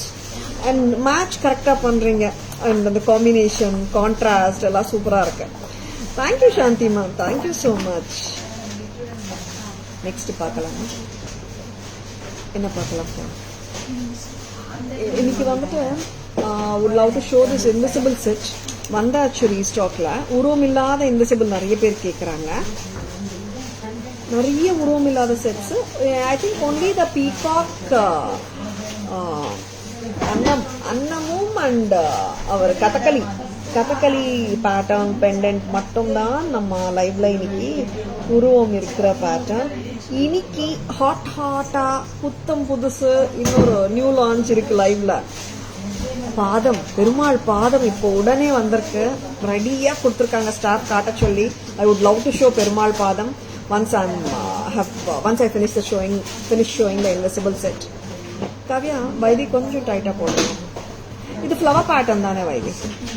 and match correctா பண்றீங்க. And the combination, contrast எல்லாம் சூப்பரா இருக்கு. Thank you Shanti ma'am, thank you so much. Next பார்க்கலாம். என்ன பார்க்கலாம்? இன்னைக்கு வந்துட்டு would love to show this invisible set. வந்தாச்சு ரீஸ்டாக்ல. உருவம் இல்லாத இன்விசிபிள் நிறைய பேர் கேக்குறாங்க. நிறைய உருவம் இல்லாத sets. I think only the peacock அன்னமும் and our Kathakali pattern pendant மட்டும்தான் நம்ம லைவ்ல இன்னைக்கு உருவம் இருக்கிற பேட்டர்ன். இன்னைக்கு ஹாட்டா புத்தம் புதுசு இன்னொரு நியூ லான்ச் இருக்கு லைவ்ல. பாதம், பெருமாள் பாதம் இப்போ உடனே வந்திருக்கு. ரெடியா கொடுத்துருக்காங்க ஸ்டாஃப் காட்ட சொல்லி. I would love to show Perumal பாதம் once I finish showing the invisible set. Kavya Vaidhi கொஞ்சம் டைட்டா போடணும். இது ஃப்ளவர் பேட்டர்ன் தானே வைதி.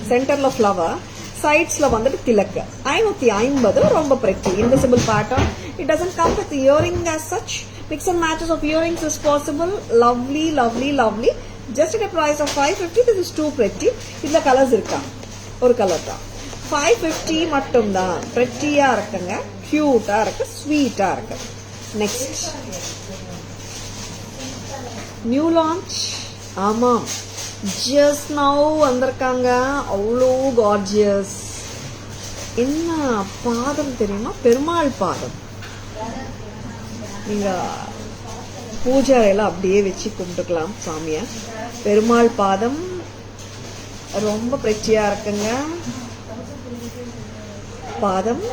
சென்டர்ல ஃப்ளவர், சைட்ஸ்ல வந்துட்டு திலக்கு. 550 ரொம்ப pretty invisible pattern. It doesn't come with earring as such. Mix and matches of earrings is possible. Lovely. Just at a price of 550. This is too pretty. இதுல கலர்ஸ் இருக்கா? ஒரு colour தான். 550 மட்டும் தான். பிரெட்டியா இருக்குங்க, கியூட்டா இருக்கு, ஸ்வீட்டா இருக்கு. Next new launch. ஆமாம், just now வந்திருக்காங்க. அவ்வளோ கார்ஜியஸ். என்ன பாதம் தெரியுமா? பெருமாள் பாதம். நீங்க பூஜை எல்லாம் அப்படியே வச்சு கும்பிட்டுக்கலாம் சாமிய. பெருமாள் பாதம் ரொம்ப பிரெச்சியா இருக்குங்க பாதம்.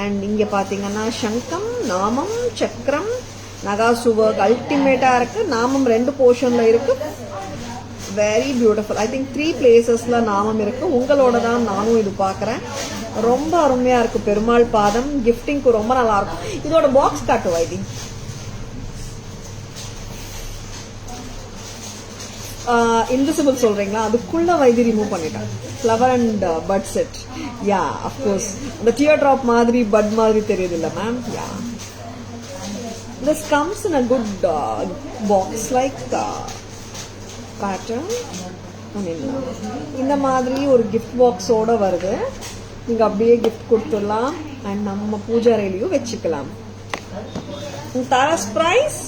அண்ட் இங்க பாத்தீங்கன்னா சங்கம், நாமம், சக்கரம், நகாசுவர்க் அல்டிமேட்டா இருக்கு. நாமம் 2 போர்ஷன்ல இருக்கு. Very beautiful. ஐ திங்க் 3 பிளேசஸ்ல நாமம் இருக்கு. உங்களோட தான் நானும் இது பாக்குறேன். ரொம்ப அருமையா இருக்கு பெருமாள் பாதம். கிஃப்டிங்க்கு ரொம்ப நல்லா இருக்கும். இதோட பாக்ஸ் காட்டு வைதி. இன்விசிபிள் சொல்றீங்களா? அதுக்குள்ள வைதி ரிமூவ் பண்ணிட்டேன். Flower and but set. Yeah, of course இந்த டியர் டிராப் மாதிரி பட் மாதிரி தெரியுது இல்ல ma'am? Yeah, this comes in a good box like pattern. இந்த மாதிரி ஒரு gift box ஓட வருது. நீங்க அப்படியே gift கொடுத்துடலாம் and நம்ம பூஜை அறையிலயும் வச்சுக்கலாம். Tara's price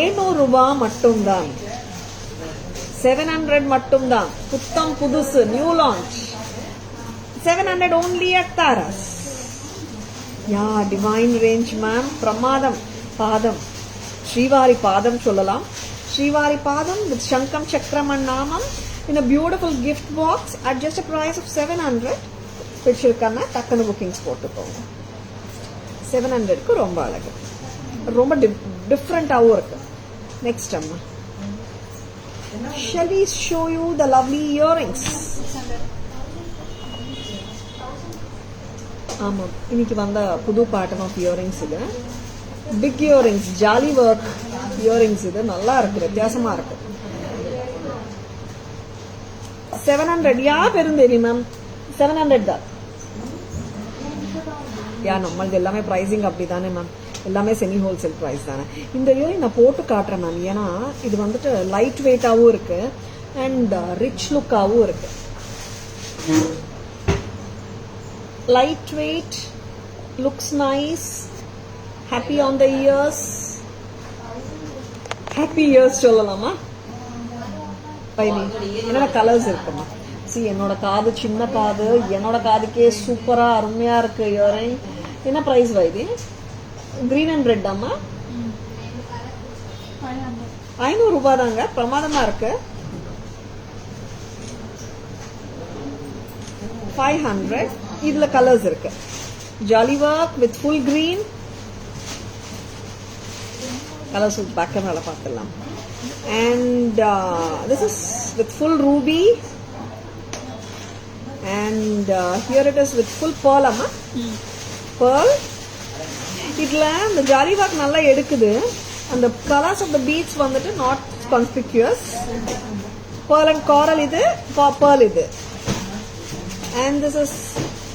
700 ரூபாய் மட்டும்தான். 700 மட்டும்தான். புத்தம் புதுசு new launch. 700 only at Tara's. Yeah, divine range ma'am. பிரமாதம். பாதம் ஸ்ரீவாரி பாதம் சொல்லலாம். ஸ்ரீவாரி பாதம் with சங்கம், சக்கரம் and நாமம் in a beautiful gift box at just a price of 700. பிடிச்சிருக்காங்க டக்குனு புக்கிங்ஸ் போட்டுக்கோங்க. 700க்கு ரொம்ப அழகு, ரொம்ப டிஃப்ரெண்டாகவும் இருக்கு. நெக்ஸ்ட் அம்மா, shall we show you the lovely earrings? ஆமாம், இன்னைக்கு வந்த புது பேட்டர்ன் ஆஃப் இயரிங்ஸ். இது big earrings, jali work earrings. இது நல்லா இருக்கு, வித்தியாசமா இருக்கு. 700. யா பெருந்தேரி மேம், 700 தான். யா, நம்மளது எல்லாமே பிரைசிங் அப்படிதானே மேம், எல்லாமே செமி ஹோல்சேல் பிரைஸ் தானே. இந்த இயரிங் நான் போட்டு காட்டுறேன் மேம். ஏன்னா இது வந்துட்டு லைட் வெயிட்டாகவும் இருக்கு அண்ட் ரிச் லுக்காகவும் இருக்கு. Lightweight, looks nice, happy on the ears. Happy ears சொல்லலாமா? பைனி என்னோட கலர்ஸ் இருக்குமா? சி, என்னோட காது சின்ன காது, என்னோட காதுக்கே சூப்பரா அருமையா இருக்கு இயரிங். என்ன price Vaidhi? Green and red அம்மா 500 ரூபாய் தாங்க. பிரமாதமா இருக்கு. 500. இதுல கலர்ஸ் இருக்கு. Jali work with full green colours back கேமரால பார்க்கலாம். And this is with full ruby and here it is with full pearl. அம்மா பேர்ல் இதுல இந்த ஜாலி ஒர்க் நல்லா எடுக்குது. அந்த கலர்ஸ் ஆஃப் த பீட்ஸ் வந்துட்டு not conspicuous. pearl and coral இது, pearl இது. And this is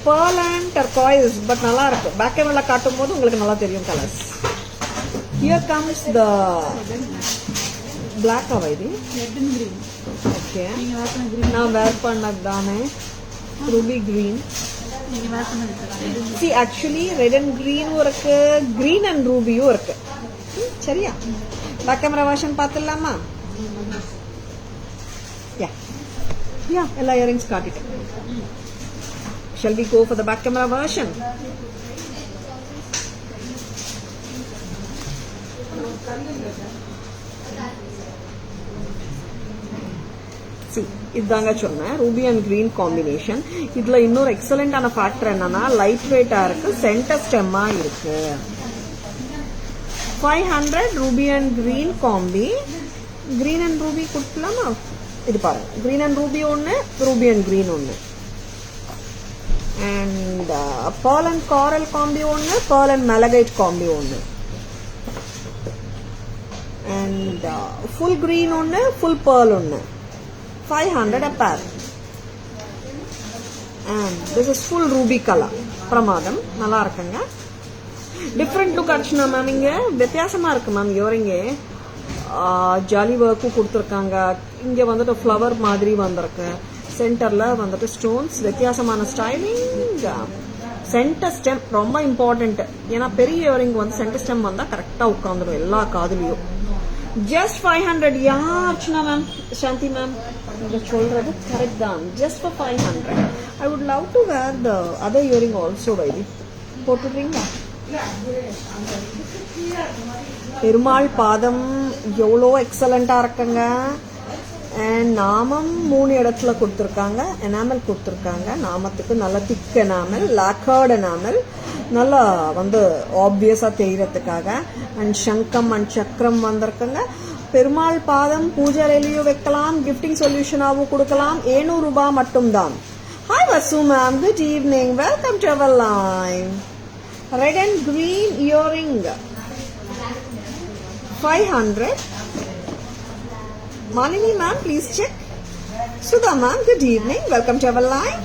pearl and turquoise, but நல்லா இருக்கு. பேக் கேமரால காட்டும் போது உங்களுக்கு நல்லா தெரியும் colours. Here comes the black ஆவா இது? Red and green. Okay. நீங்க வேர் பண்ண green. நான் வேர் பண்ணது தானே ruby green. நீங்க வேர் பண்ணது. See actually red and green இருக்கு, green and ruby இருக்கு. சரியா? பேக் கேமரா வெர்ஷன் பார்த்தலாமா? Yeah, all earrings காட்டிட்டேன். Shall we go for the back camera version? See, இதுதாங்க சொன்னேன் ரூபி அண்ட் கிரீன் காம்பினேஷன். இதுல இன்னொரு எக்ஸலண்டான ஃபேக்டர் என்னன்னா லைட் வெயிட்டா இருக்கு, சென்டர் ஸ்டெம்மா இருக்கு. 500 Ruby and green combi. Green and Ruby கொடுக்கலாமா? இது பாருங்க, கிரீன் அண்ட் ரூபி ஒன்று, ரூபி அண்ட் கிரீன் ஒன்று. And pearl and coral combi ஒன்று, pearl அண்ட் malachite காம்பி ஒன்று. அண்ட் ஃபுல் கிரீன் ஒன்று, ஃபுல் pearl ஒன்று. 500 a pair. And this is full ruby color. பிரமாதம், நல்லா இருக்குங்க. டிஃப்ரெண்ட் லுக் அடிச்சுனா மேம். இங்க வித்தியாசமா இருக்கு மேம். இயரிங்கே ஜாலி ஒர்க்கும் கொடுத்துருக்காங்க. இங்க வந்துட்டு ஃப்ளவர் மாதிரி வந்திருக்கு. சென்டர்ல வந்துட்டு ஸ்டோன்ஸ், வித்தியாசமான ஸ்டைலிங். சென்டர் ஸ்டெம் ரொம்ப இம்பார்ட்டன்ட். ஏன்னா பெரிய இயரிங் வந்து சென்டர் ஸ்டெம் வந்தா கரெக்டா உட்காந்துடும் எல்லா காதுலயும். Just 500. Archana ma'am, Shanthi ma'am, நீங்க சொல்றது கரெக்ட் தான். Just for 500. I would love to wear the other earring also. Vaithi போட்டுடுறீங்களா? பெருமாள் பாதம் எவ்வளோ எக்ஸலண்டா இருக்குங்க. அண்ட் நாமம் 3 இடத்துல கொடுத்துருக்காங்க. எனாமல் கொடுத்துருக்காங்க. நாமத்துக்கு நல்ல திக் எனாமல், லாக்கர்ட் எனாமல், நல்லா வந்து ஆப்வியஸா தெரியறதுக்காக. அண்ட் சங்கம் அண்ட் சக்கரம் வந்திருக்குங்க. பெருமாள் பாதம் பூஜையிலையும் வைக்கலாம், கிஃப்டிங் சொல்யூஷனாவும் கொடுக்கலாம். 700 ரூபாய் மட்டும்தான். Hi Vasu ma'am, good evening, welcome to our live. Red and green earring 500. Malini ma'am, please check. Sudha ma'am, good evening. Welcome to our line.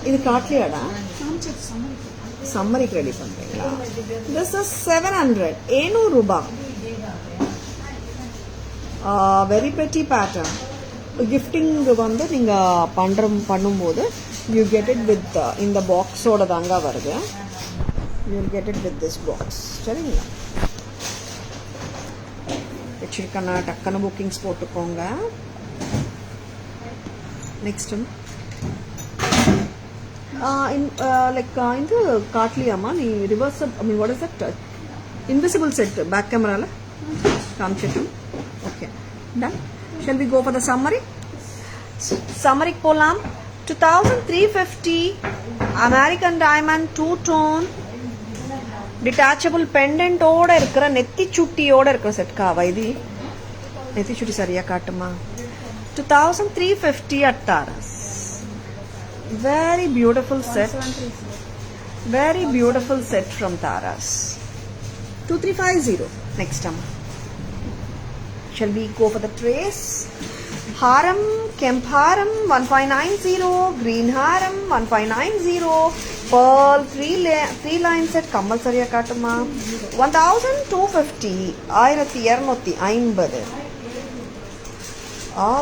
இது காட்லியாடா? சம்மரிக்கு ரெடி பண்றீங்களா? This is 700. 700 ரூபாய். Very pretty pattern. Gifting வந்து நீங்க பண்ணும்போது you get it with இந்த பாக்ஸோட தாங்க வருது. You will get it with this box. சரிங்களா? வச்சிருக்கேன், டக்குன்னு புக்கிங்ஸ் போட்டுக்கோங்க. நெக்ஸ்ட் இது காட்லியாமா? நீ reverse what is that? Invisible set back கேமரால காமிச்சிட்டோம். Okay, done. Shall we go for the summary? சம்மரிக்கு போகலாம். 2350 அமெரிக்கன் டைமண்ட் 2 டோன் டிட்டாச்சபிள் பெண்டன்ட்டோட இருக்கிற நெத்தி சுட்டியோட இருக்கிற செட்கா. வைதி நெத்தி சுட்டி சரியா காட்டுமா? 2350 at Taras. Very beautiful set. Very beautiful set from Taras. 2350. Next time. Shall we go for the trace? Haram, Kemp Haram 1590, Green Haram 1590, Pearl 3 line set compulsory காட்டுமா? 1250, 1250.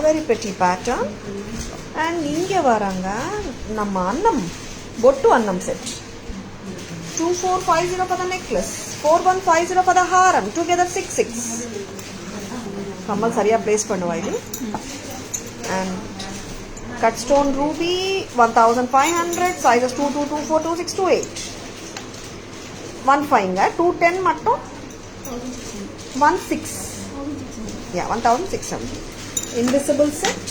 Very pretty pattern. And இங்க வராங்க நம்ம அன்னம் பொட்டு அன்னம் set. 2450 for the necklace, 4150 for the haram, together 66. கம்மல் சரியா place பண்ணுவா இது. And cut stone ruby 1500, sizes 22, 24, 26, 28. 15 210 மட்டும் 16. Yeah, 1600. Invisible set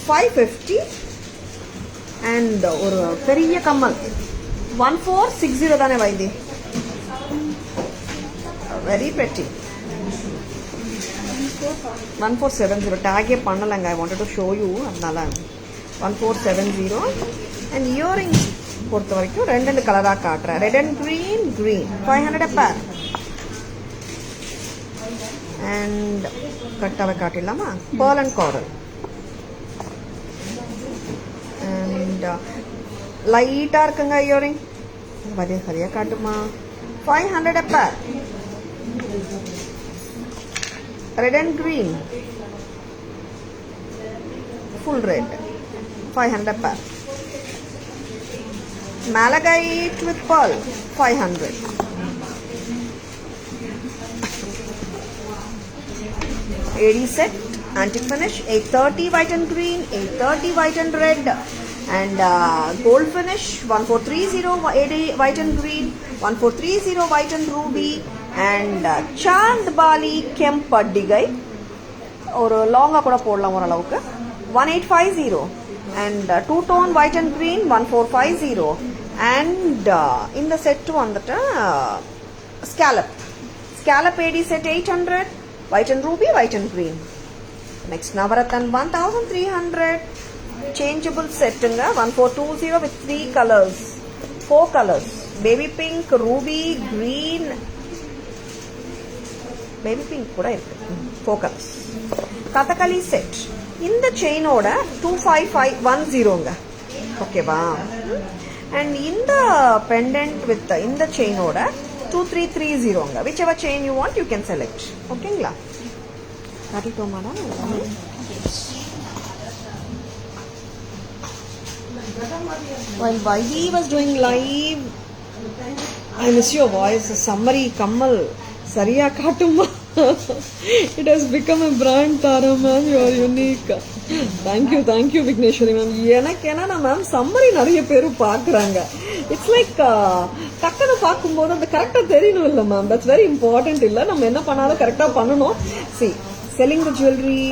550. அண்ட் ஒரு பெரிய கம்மல் 1460 தானே வைத்தி, வெரி பெட்டி. 1470 டேகே பண்ணலைங்க, I wanted to show you, அதனால 1470. அண்ட் இயரிங்ஸ் பொறுத்த வரைக்கும் ரெண்டு கலராக காட்டுறேன், red and green, green 500 a pair. And கட்டாவை காட்டிடலாமா, பேர்ல் அண்ட் கார்டல். அண்ட் லைட்டாக இருக்குங்க இயரிங், வரைய சரியாக காட்டுமா, 500 a pair. Red and green, full red, 500 a pair. Malachite with pearl, 500. AD set, antique finish, 830 white and green, 830 white and red. And gold finish, 1430 AD white and green, 1430 white and ruby. And Chandbali Kempadigai, or longer kuda podlam oralukku, 1850. And two-tone white and green, 1450. And in the set vandata scallop AD set 800, white and ruby, white and green. Next Navarathan 1300, changeable set nga 1420 with 3 colors, 4 colors, baby pink, ruby, green, baby pink kuda irukku, 4 colors. Kathakali set இந்த செயினோட 25510ங்க, ஓகேவா. And இந்த pendant with இந்த செயினோட 2330ங்க, which ever chain you want you can select, ஓகேங்களா. காட்டிட்டோமாடா எல்லாமே. While Vaidhi was doing live, I miss your voice. Summary Kamal சரியா காட்டுமா. It has become a brand, Tara ma'am. You are unique. Thank you Vigneshwari ma'am. எனக்கு என்னன்னா ma'am summary நிறைய பேர் பார்க்குறாங்க. It's like டக்குன்னு பார்க்கும்போது அந்த கரெக்டாக தெரியணும் இல்லை மேம், தட்ஸ் வெரி இம்பார்ட்டன்ட். இல்லை நம்ம என்ன பண்ணாலும் கரெக்டாக பண்ணணும். See selling the jewellery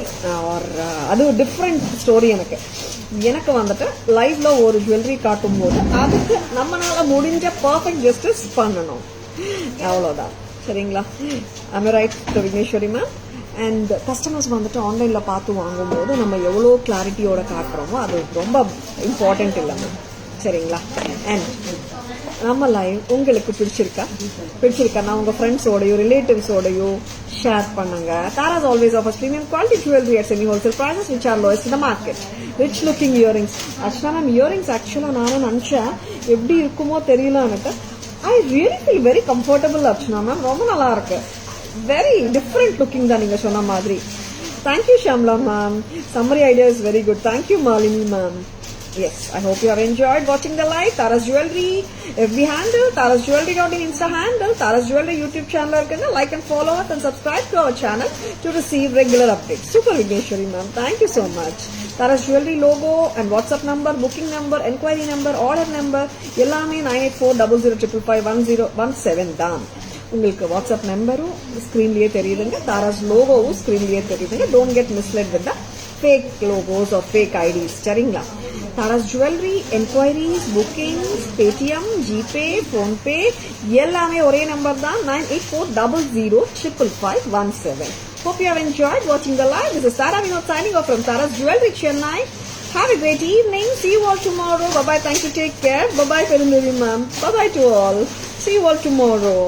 are அது ஒரு டிஃப்ரெண்ட் ஸ்டோரி. எனக்கு வந்துட்டு லைவ்ல ஒரு ஜுவல்லரி காட்டும் போது அதுக்கு நம்மளால முடிஞ்ச பர்ஃபெக்ட் ஜஸ்டிஸ் பண்ணணும், அவ்வளோதான். சரிங்களா? I'm right Vigneshwari ma'am. And customers வந்துட்டு ஆன்லைனில் பார்த்து வாங்கும்போது நம்ம எவ்வளோ கிளாரிட்டியோட காட்டுறோமோ அது ரொம்ப இம்பார்ட்டன்ட் இல்லை மேம். சரிங்களா? அண்ட் நம்ம லைவ் உங்களுக்கு பிடிச்சிருக்கா உங்கள் ஃப்ரெண்ட்ஸோடையோ ரிலேட்டிவ்ஸோடையோ ஷேர் பண்ணுங்க. Tara's always offers premium quality jewellery at semi wholesale prices which are lowest in the market. Rich looking earrings. ஆக்சுவலாக மேம் இயரிங்ஸ் ஆக்சுவலாக நானும் நினச்சேன் எப்படி இருக்குமோ தெரியல எனக்கு. I really feel very comfortable Archana ma'am. ரொம்ப நல்லா இருக்கு. Very different looking தான் நீங்க சொன்ன மாதிரி. Thank you Shamla ma'am. Summary idea is very good. Thank you Malini ma'am. Yes, I hope you have enjoyed watching the live. Taras Jewelry FB handle, Taras Jewelry.in Insta handle, Taras Jewelry YouTube channel irukanga. Like and follow us and subscribe to our channel to receive regular updates. Super Vigneshwari ma'am. Thank you so much. Taras Jewelry logo and WhatsApp number, booking number, enquiry number, order number எல்லாமே 984005551017 தான். உங்களுக்கு WhatsApp நம்பரும் ஸ்க்ரீன்லேயே தெரியுதுங்க, தாராஸ் லோகோவும் ஸ்க்ரீன்லேயே தெரியுதுங்க. Don't get misled with the fake logos or fake IDs. சரிங்களா? Tara's jewellery enquiries, bookings, Paytm, GPay, PhonePe எல்லாமே ஒரே நம்பர் தான், 9840055517. Hope you have enjoyed watching the live. This is Tara Vinod signing off from Taras Jewelry Chennai. Have a great evening. See you all tomorrow. Bye bye. Thank you. Take care. Bye bye Perundevi ma'am. Bye bye to all. See you all tomorrow.